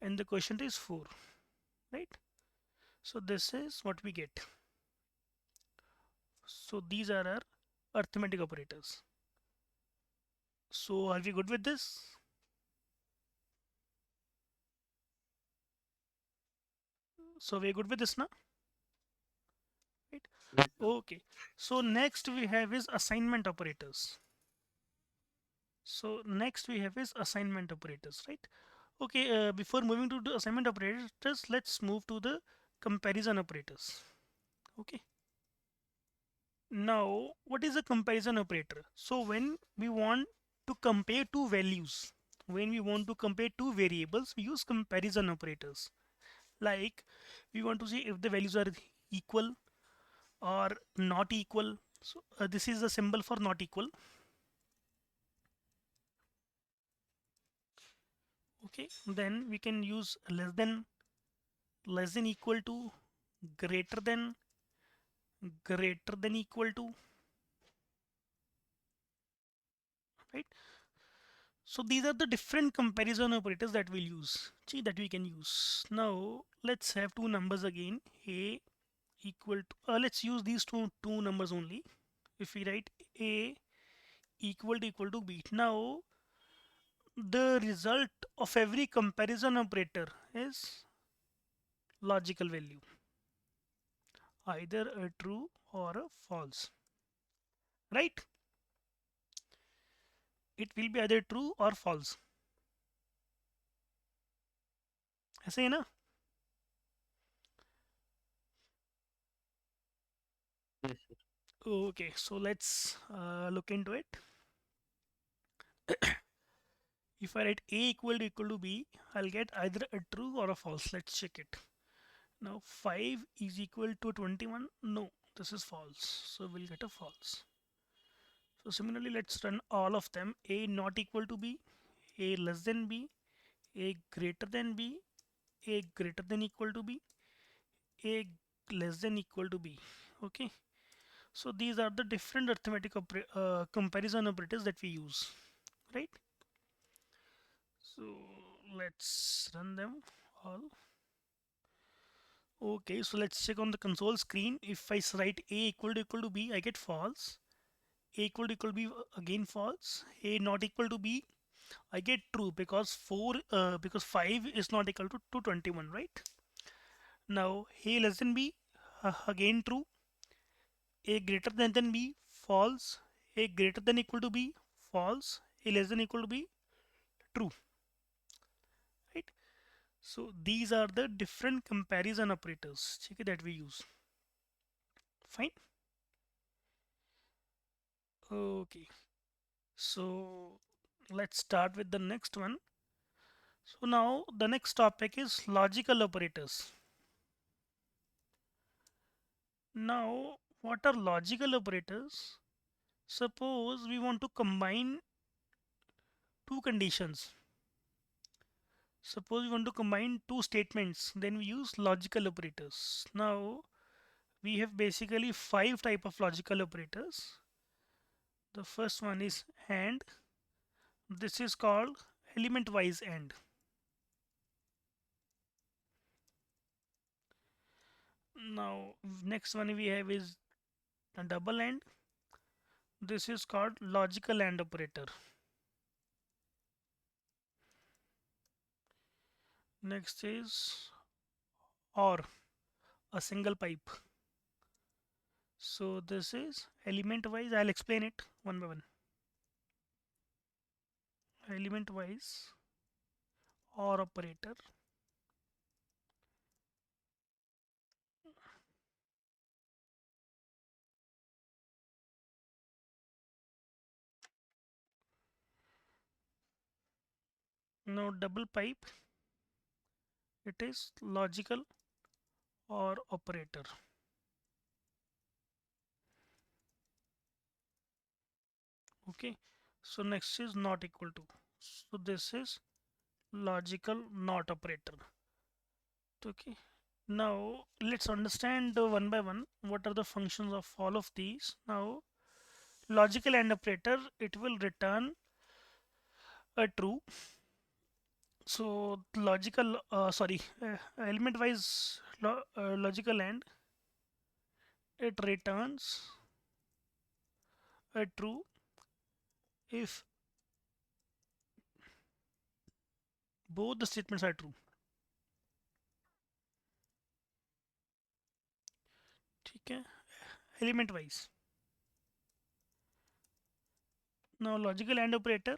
and the quotient is 4, right? So this is what we get. So these are our arithmetic operators. So are we good with this? So we're good with this now, right? Okay. So next we have is assignment operators. So next we have is assignment operators, right? Okay, before moving to the assignment operators, let's move to the comparison operators. Okay. Now, what is a comparison operator? So when we want to compare two values, when we want to compare two variables, we use comparison operators. Like we want to see if the values are equal or not equal. So this is the symbol for not equal. Okay, then we can use less than equal to, greater than equal to, right? So these are the different comparison operators that we'll use. See, that we can use. Now let's have two numbers again. A equal to, let's use these two numbers only. If we write a equal to b. Now the result of every comparison operator is logical value, either a true or a false, right? It will be either true or false. ऐसे है ना? Okay, so let's look into it. If I write a equal to b, I'll get either a true or a false. Let's check it. Now 5 is equal to 21. No, this is false. So we'll get a false. So similarly, let's run all of them. A not equal to b, a less than b, a greater than b, a greater than equal to b, a less than equal to b. Okay. So these are the different arithmetic comparison operators that we use, right? So let's run them all. Okay, so let's check on the console screen. If I write a equal to b, I get false. A equal to b, again false. A not equal to b, I get true because because 5 is not equal to 21, right? Now a less than b, again true. A greater than b, false. A greater than equal to b, false. A less than equal to b, true, right? So these are the different comparison operators that we use. Fine. Okay. So let's start with the next one. So now the next topic is logical operators. Now, what are logical operators? Suppose we want to combine two conditions. Suppose we want to combine two statements, then we use logical operators. Now, we have basically five type of logical operators. The first one is AND. This is called element wise AND. Now, next one we have is a double AND. This is called logical AND operator. Next is OR, a single pipe. So this is element wise. I'll explain it one by one. Element wise OR operator. Now double pipe, it is logical OR operator. Okay. So next is not equal to. So this is logical NOT operator. Okay. Now let's understand one by one what are the functions of all of these. Now logical AND operator, it will return a true. So logical element wise logical AND, it returns a true if both the statements are true. ठीक है, element wise. Now logical AND operator,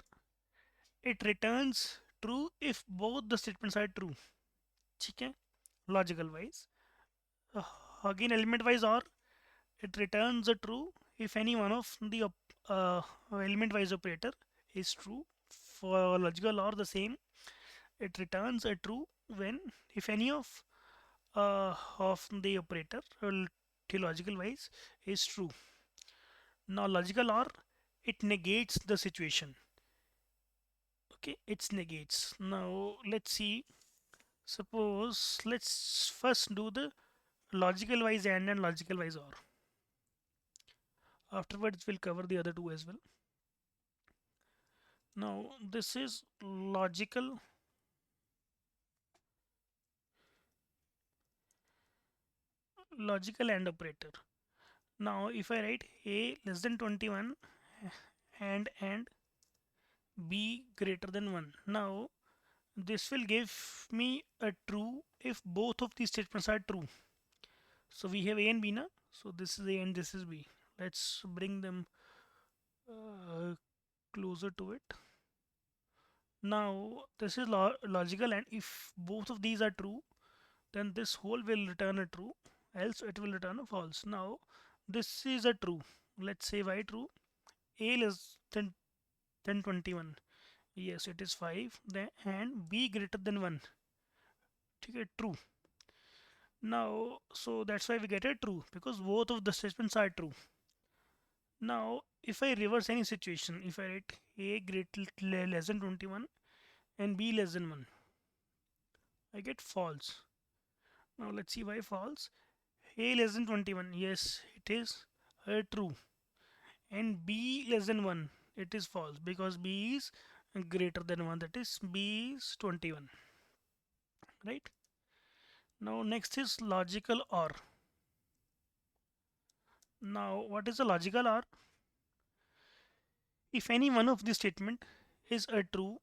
it returns true if both the statements are true. ठीक है, logical wise. uh, Again element wise OR, it returns a true if any one of the element wise operator is true. For logical OR the same, it returns a true when if any of the operator logical wise is true. Now logical OR, it negates the situation. Okay, it negates. Now let's see. Suppose let's first do the logical wise AND and logical wise OR. Afterwards we'll cover the other two as well. Now this is logical AND operator. Now if I write a less than 21 and b greater than 1. Now this will give me a true if both of these statements are true. So we have a and b now. So this is a and this is b. Let's bring them closer to it. Now this is logical, and if both of these are true, then this whole will return a true, else it will return a false. Now this is a true. Let's say y true. A less than 21. Yes, it is 5. Then and b greater than 1. Okay, true. Now, so that's why we get a true, because both of the statements are true. Now, if I reverse any situation, if I write a less than 21 and b less than 1, I get false. Now let's see why false. A less than 21, yes, it is true. And b less than 1, it is false, because b is greater than 1, that is b is 21. Right? Now next is logical OR. Now what is a logical OR? If any one of the statement is a true,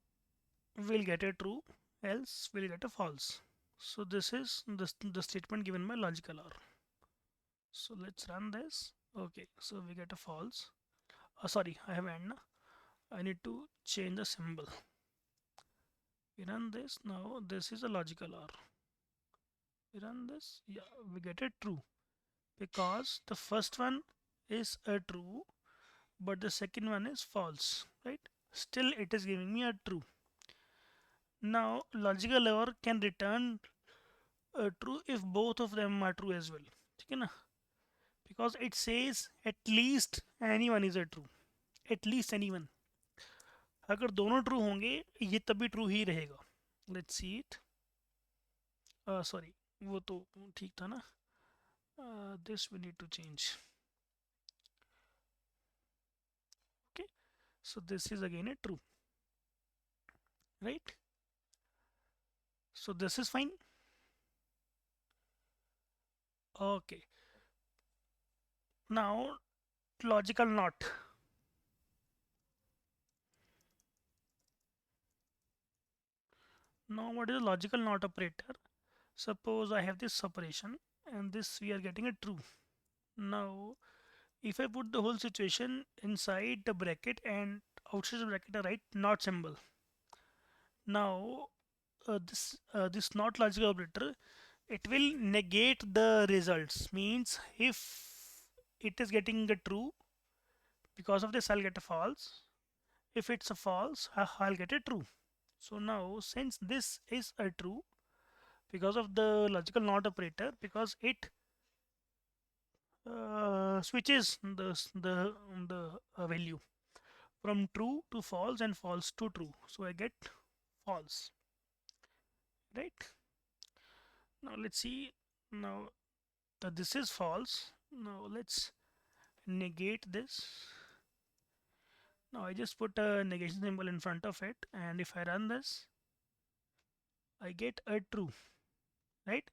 we'll get a true, else we'll get a false. So this is the statement given by logical OR. So let's run this. Okay, so we get a false. Sorry, I have AND. I need to change the symbol. We run this. Now this is a logical OR. We run this. Yeah, we get a true, because the first one is a true, but the second one is false. Right? Still, it is giving me a true. Now logical OR can return true if both of them are true as well. ठीक है ना? because it says at least anyone is a true. At least anyone. अगर दोनों true होंगे ये तभी true ही रहेगा. Let's see it. Sorry, वो तो ठीक था ना. This we need to change. Okay, so this is again a true, right? So this is fine. Okay, now logical not. Now what is a logical not operator? Suppose I have this operation and this we are getting a true. Now if I put the whole situation inside the bracket and outside the bracket I write not symbol. Now this not logical operator, it will negate the results. Means if it is getting a true, because of this I'll get a false. If it's a false, I'll get a true. So now since this is a true, because of the logical not operator, because it switches the value from true to false and false to true, so I get false, right? Now let's see. Now this is false. Now let's negate this. Now I just put a negation symbol in front of it, and if I run this I get a true, right?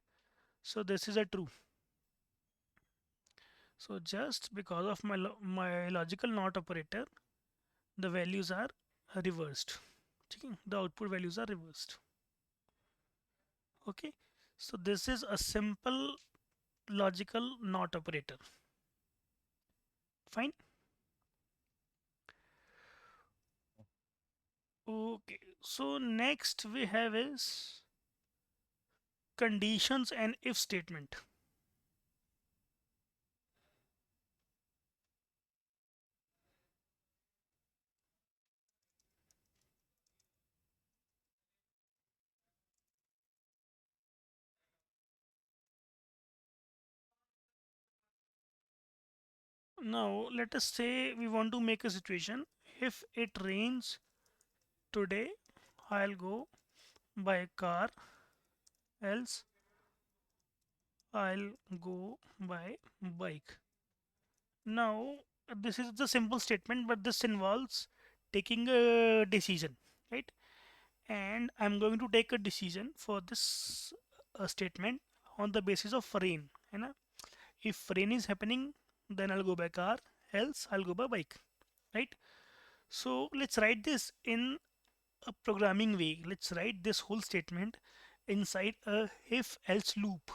So this is a true. So just because of my logical not operator, the values are reversed. The output values are reversed. Okay, so this is a simple logical not operator. Fine. Okay, so next we have is conditions and if statement. Now let us say we want to make a situation. If it rains today, I'll go by car, else I'll go by bike. Now this is the simple statement, but this involves taking a decision, right? And I'm going to take a decision for this statement on the basis of rain. है ना? If rain is happening, then I'll go by car, else I'll go by bike, right? So let's write this in a programming way. Let's write this whole statement inside a if else loop,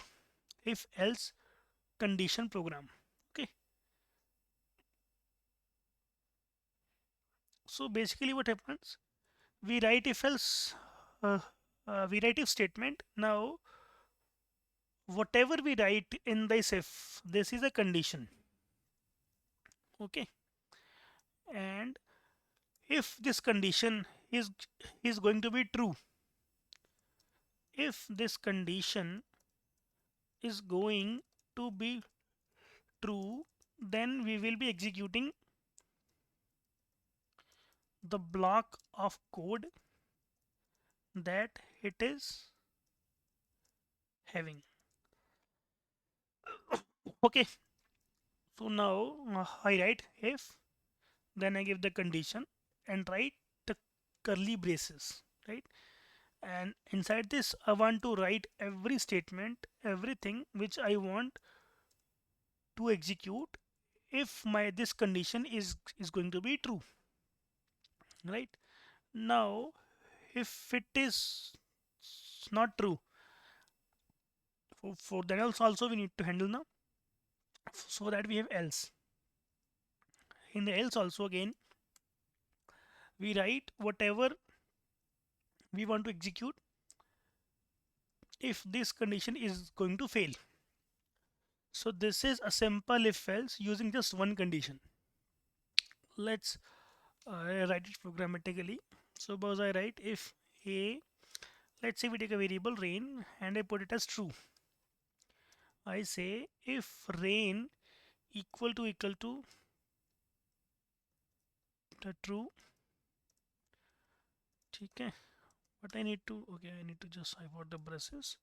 if else condition program. Okay, so basically what happens, we write if else, uh, we write if statement. Now whatever we write in this if, this is a condition. Okay, and if this condition is going to be true, if this condition is going to be true, then we will be executing the block of code that it is having. Okay, so now I write if, then I give the condition and write the curly braces, right? And inside this I want to write every statement, everything which I want to execute if my this condition is going to be true, right? Now if it is not true, for that else also we need to handle now. So that we have else. In the else also again we write whatever we want to execute if this condition is going to fail. So this is a simple if else using just one condition. Let's write it programmatically. Suppose I write if a, let's say we take a variable rain and I put it as true. I say if rain equal to the true. Okay, but I need to, okay, I need to just type out the braces.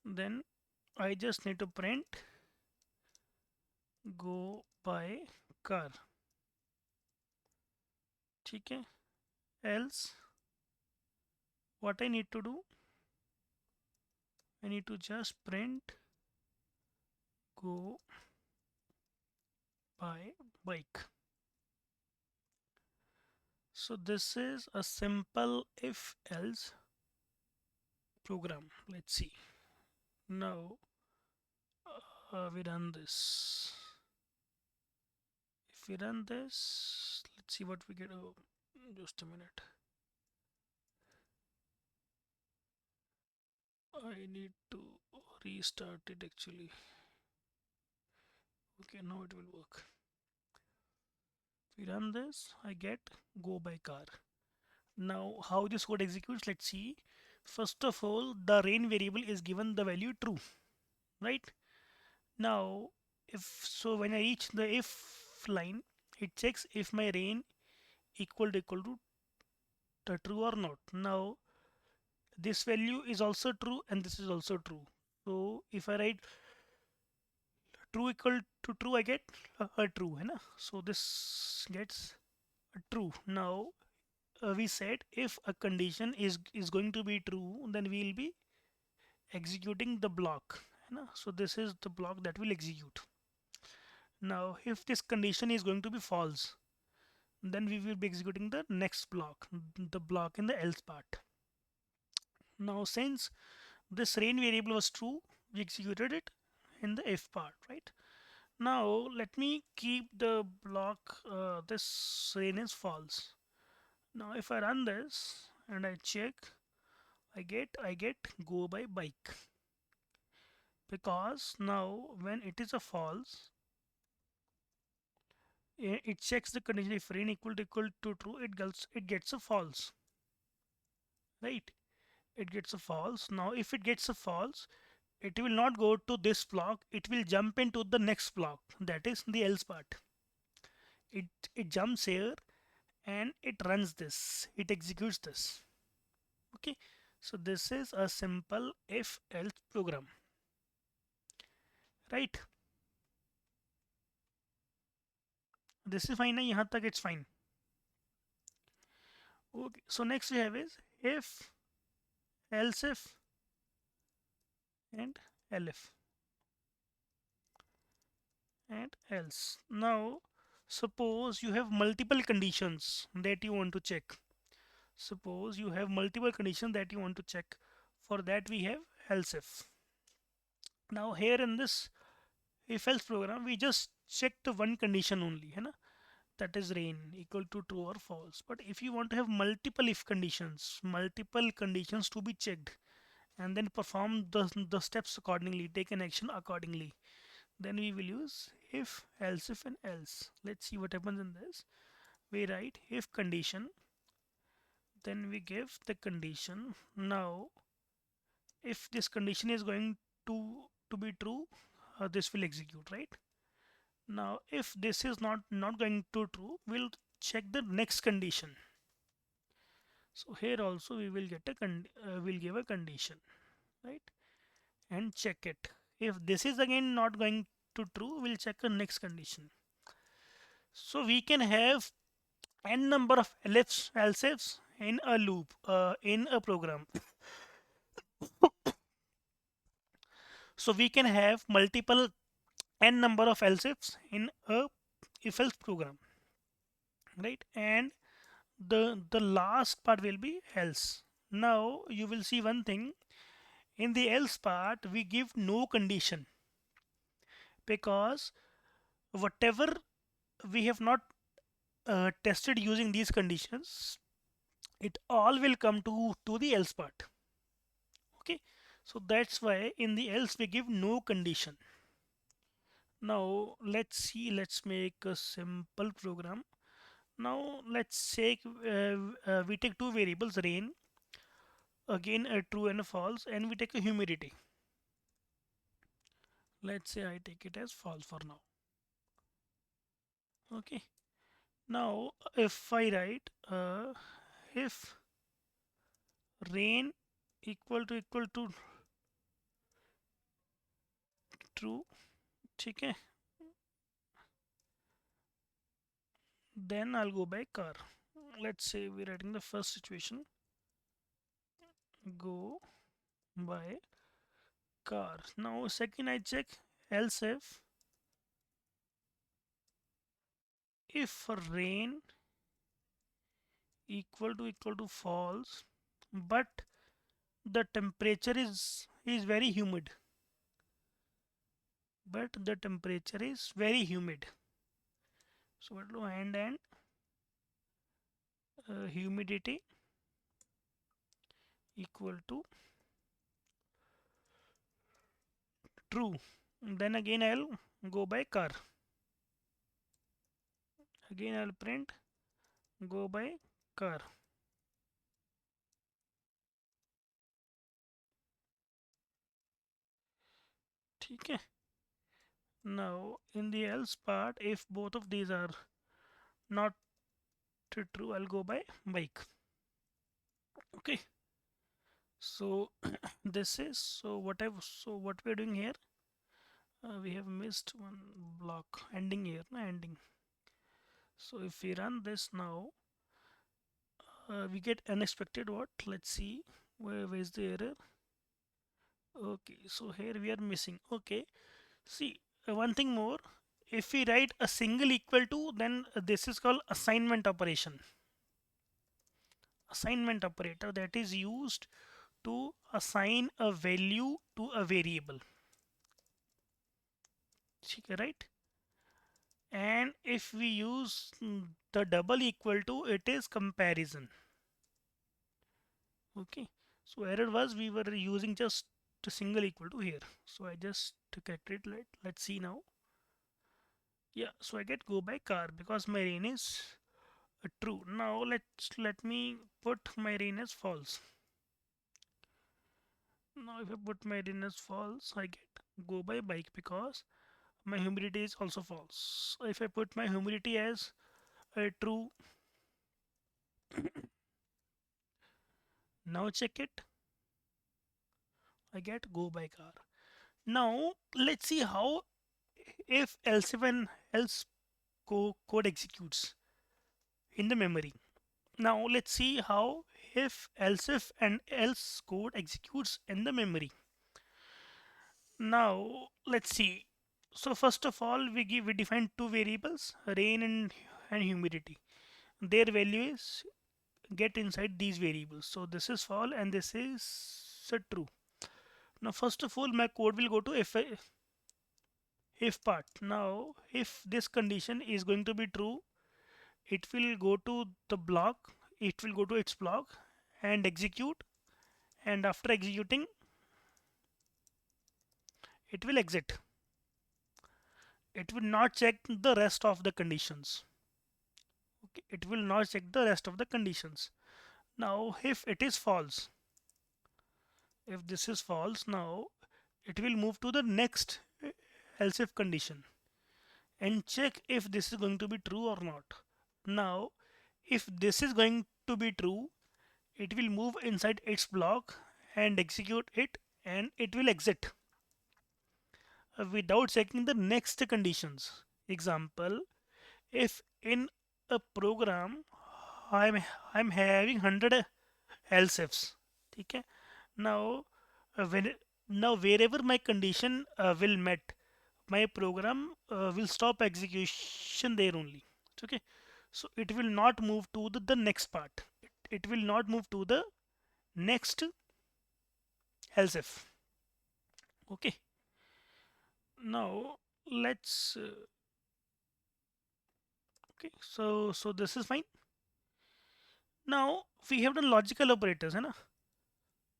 Then I just need to print go by car. Okay, else what I need to do, I need to just print go by bike. So this is a simple if else program. Let's see. Now we run this. If we run this, let's see what we get. Oh, just a minute. I need to restart it actually. Okay, now it will work. If we run this, I get go by car. Now how this code executes, let's see. First of all, the rain variable is given the value true, right? Now if so, when I reach the if line, it checks if my rain equal to the true or not. Now this value is also true and this is also true. So if I write true equal to true, I get a true, है ना? So this gets a true. Now we said if a condition is going to be true, then we will be executing the block, है ना? So this is the block that will execute. Now if this condition is going to be false, then we will be executing the next block, the block in the else part. Now since this rain variable was true, we executed it in the if part, right? Now let me keep the block, this rain is false. Now if I run this and I check, I get go by bike, because now when it is a false, it checks the condition. If rain equal to true, it gets a false, right? It gets a false. Now if it gets a false, it will not go to this block, it will jump into the next block, that is the else part. It jumps here and it runs this, it executes this. Okay, so this is a simple if else program, right? This is fine. यहाँ तक it's fine. Okay, so next we have is if, else if, and elif, and else. Now suppose you have multiple conditions that you want to check. Suppose you have multiple conditions that you want to check. For that we have else if. Now here in this if else program, we just check the one condition only, है ना? That is rain equal to true or false. But if you want to have multiple conditions to be checked, and then perform the steps accordingly, take an action accordingly, then we will use if, else if, and else. Let's see what happens in this. We write if condition, then we give the condition. Now if this condition is going to be true, this will execute, right? Now if this is not going to true, we'll check the next condition. So here also we will get we'll give a condition, right, and check it. If this is again not going to true, we'll check the next condition. So we can have n number of else ifs in a loop, in a program. So we can have multiple n number of else ifs in a if else program, right? And the last part will be else. Now you will see one thing. In the else part, we give no condition, because whatever we have not tested using these conditions, it all will come to the else part. Okay, so that's why in the else we give no condition. Now let's see, let's make a simple program. Now let's take we take two variables, rain, again a true and a false, and we take a humidity. Let's say I take it as false for now. Okay. Now if I write if rain equal to true, ठीक है, then I'll go by car. Let's say we're writing the first situation, go by car. Now second I check else if rain equal to false, but the temperature is very humid, but the temperature is very humid. So what do and humidity equal to true, then again I'll go by car. Again I'll print go by car. ठीक है. Now in the else part, if both of these are not true, I'll go by bike. Okay. So this is so what we're doing here, we have missed one block ending here, no ending. So if we run this now, we get unexpected what? Let's see where is the error. Okay, so here we are missing. Okay, see one thing more. If we write a single equal to, then this is called assignment operation. Assignment operator that is used to assign a value to a variable. Right? And if we use the double equal to, it is comparison. Okay, so error was we were using just a single equal to here, so I just corrected it. Let's see now. Yeah, so I get go by car because my rain is true. Now let me put my rain as false. Now if I put my rain as false, I get go by bike because my humidity is also false. So if I put my humidity as true, now check it, I get go by car. Now let's see how if else and else code executes in the memory. Now let's see how if and else code executes in the memory. Now let's see. So first of all, we define two variables, rain and humidity. Their value is get inside these variables. So this is false and this is true. Now first of all, my code will go to if part. Now if this condition is going to be true, it will go to the block, it will go to its block and execute, and after executing it will exit. It will not check the rest of the conditions. Okay, it will not check the rest of the conditions. Now if it is false, if this is false, now it will move to the next else if condition and check if this is going to be true or not. Now if this is going to be true, it will move inside its block and execute it, and it will exit without checking the next conditions. Example, if in a program I'm I'm having 100 else ifs, okay. Now when now wherever my condition will met, my program will stop execution there only. Okay, so it will not move to the next part. It will not move to the next else if. Okay, now let's okay, so this is fine. Now we have done logical operators, है ना?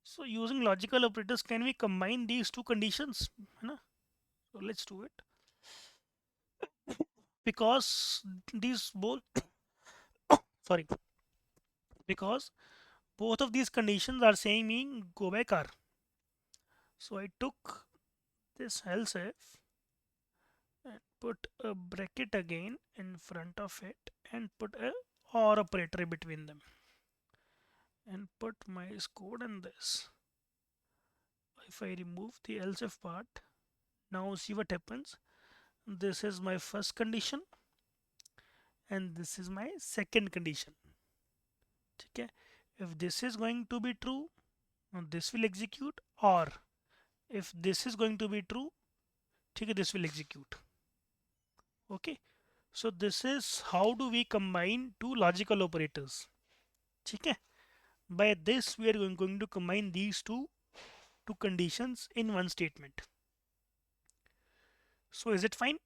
So using logical operators, can we combine these two conditions? है ना? So let's do it. Because these both sorry, because both of these conditions are saying me go by car. So I took this else if and put a bracket again in front of it and put a or operator between them and put my code in this. If I remove the else if part, now see what happens. This is my first condition and this is my second condition. Okay, if this is going to be true, this will execute, or if this is going to be true, okay, this will execute. Okay, so this is how do we combine two logical operators. Okay, by this we are going to combine these two conditions in one statement. So is it fine?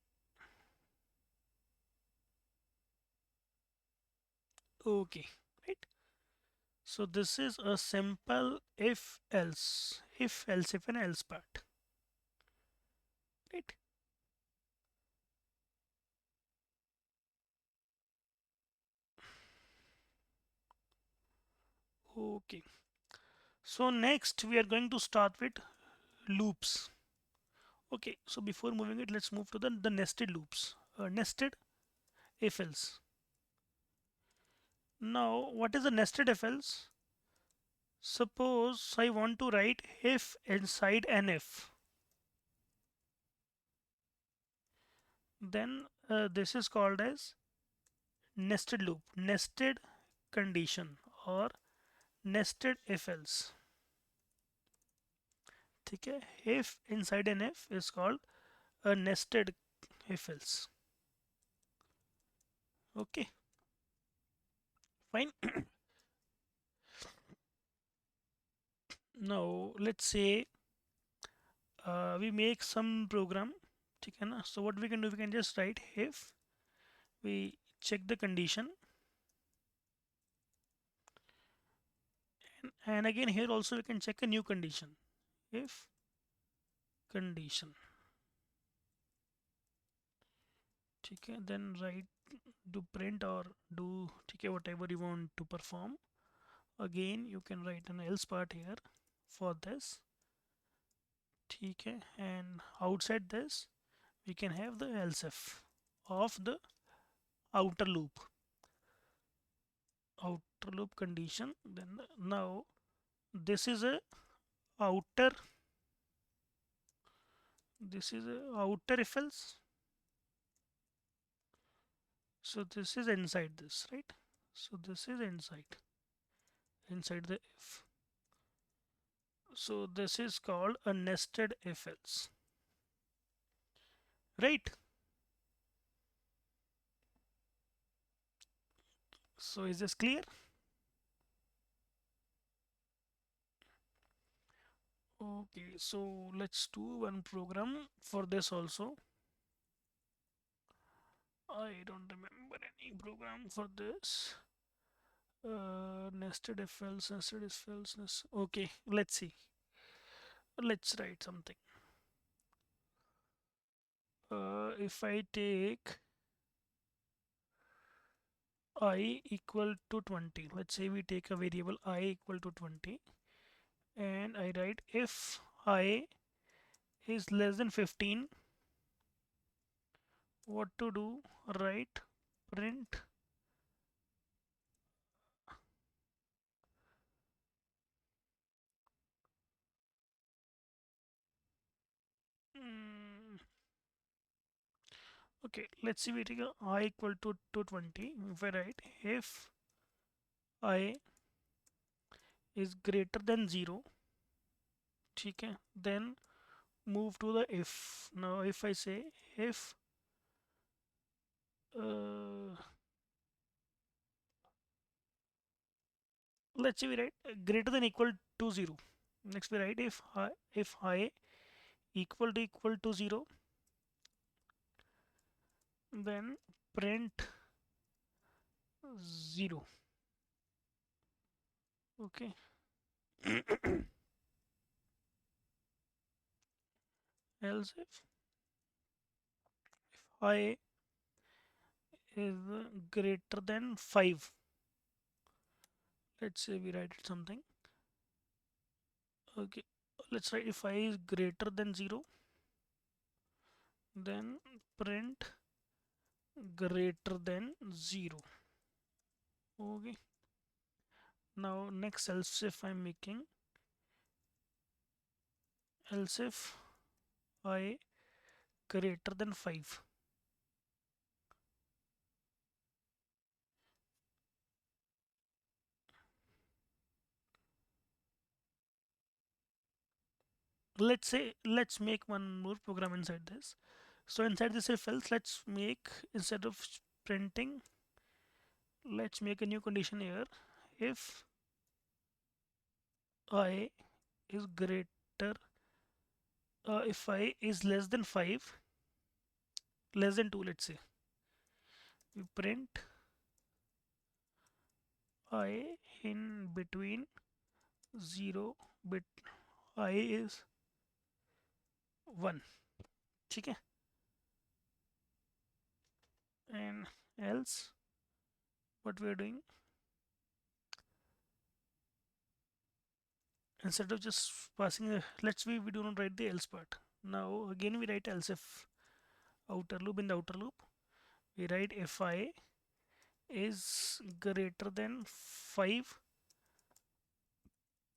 Okay, right. So this is a simple if else if and else part, right? Okay, so next we are going to start with loops. Okay, so before moving it, let's move to the nested loops. Nested if else. Now what is a nested if else? Suppose I want to write if inside an if, then this is called as nested loop, nested condition, or nested if else. ठीक है, if inside an if is called a nested if else. Okay, fine. Now let's say we make some program, ठीक है ना? So what we can do, we can just write if we check the condition, and again here also we can check a new condition, if condition, ठीक है, then write do print or do, ठीक है, whatever you want to perform. Again you can write an else part here for this, ठीक है, and outside this we can have the else if of the outer loop condition. Then now this is a outer, this is a outer if else, so this is inside this, right? So this is inside the if, so this is called a nested if else, right? So is this clear? Okay, so let's do one program for this also. I don't remember any program for this. Nested if else, nested if else, okay, let's see. Let's write something. If I take I equal to 20, let's say we take a variable I equal to 20, and I write if I is less than 15, what to do? Write print mm, okay, let's see, we take a I equal to 20. If I write if I is greater than 0, ठीक है, then move to the if. Now if I say if uh, let's say we write greater than equal to 0, next we write if I equal to 0, then print 0. Okay. Else if I is greater than 5, let's say we write it something. Okay, let's write if I is greater than 0, then print greater than 0. Okay, now next else if I'm making, else if I greater than 5. Let's say, let's make one more program inside this. So inside this if else, let's make, instead of printing, let's make a new condition here. If I is greater, if I is less than 5, less than 2, let's say, we print I in between 0 bit, I is 1. ठीक है, and else what we are doing, instead of just passing let's we do not write the else part. Now again we write else if outer loop. In the outer loop we write if I is greater than 5,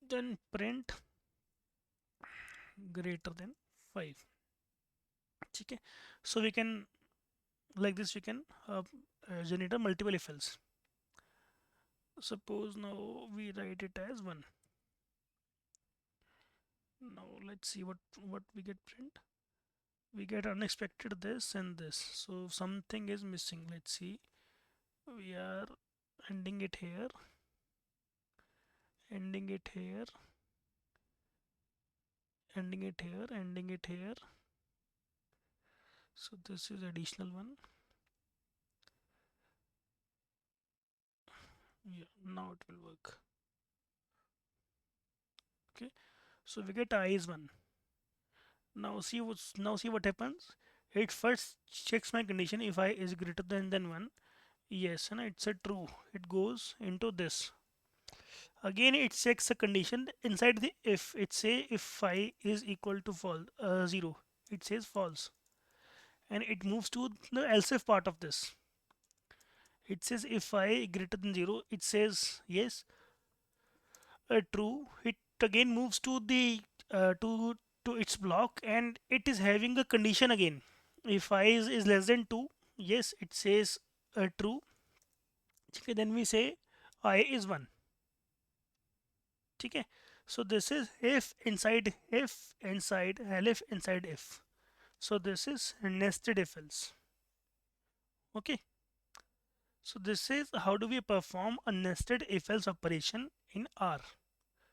then print greater than 5. ठीक है, so we can, like this we can generate a multiple if else. Suppose now we write it as 1. Now let's see what we get print. We get unexpected this and this, so something is missing. Let's see, we are ending it here, ending it here, ending it here, ending it here. So this is additional one. Yeah, now it will work. Okay, so we get I is 1. Now see what happens. It first checks my condition. If I is greater than 1, yes, and it's a true, it goes into this. Again it checks a condition inside the if. It say if I is equal to 0, it says false, and it moves to the else if part of this. It says if I greater than 0, it says yes, true. It again moves to the to its block, and it is having a condition again. If I is less than 2, yes, it says true. Okay, then we say I is 1. Okay, so this is if inside elif inside if. So this is nested if else. Okay, so this is how do we perform a nested if else operation in R.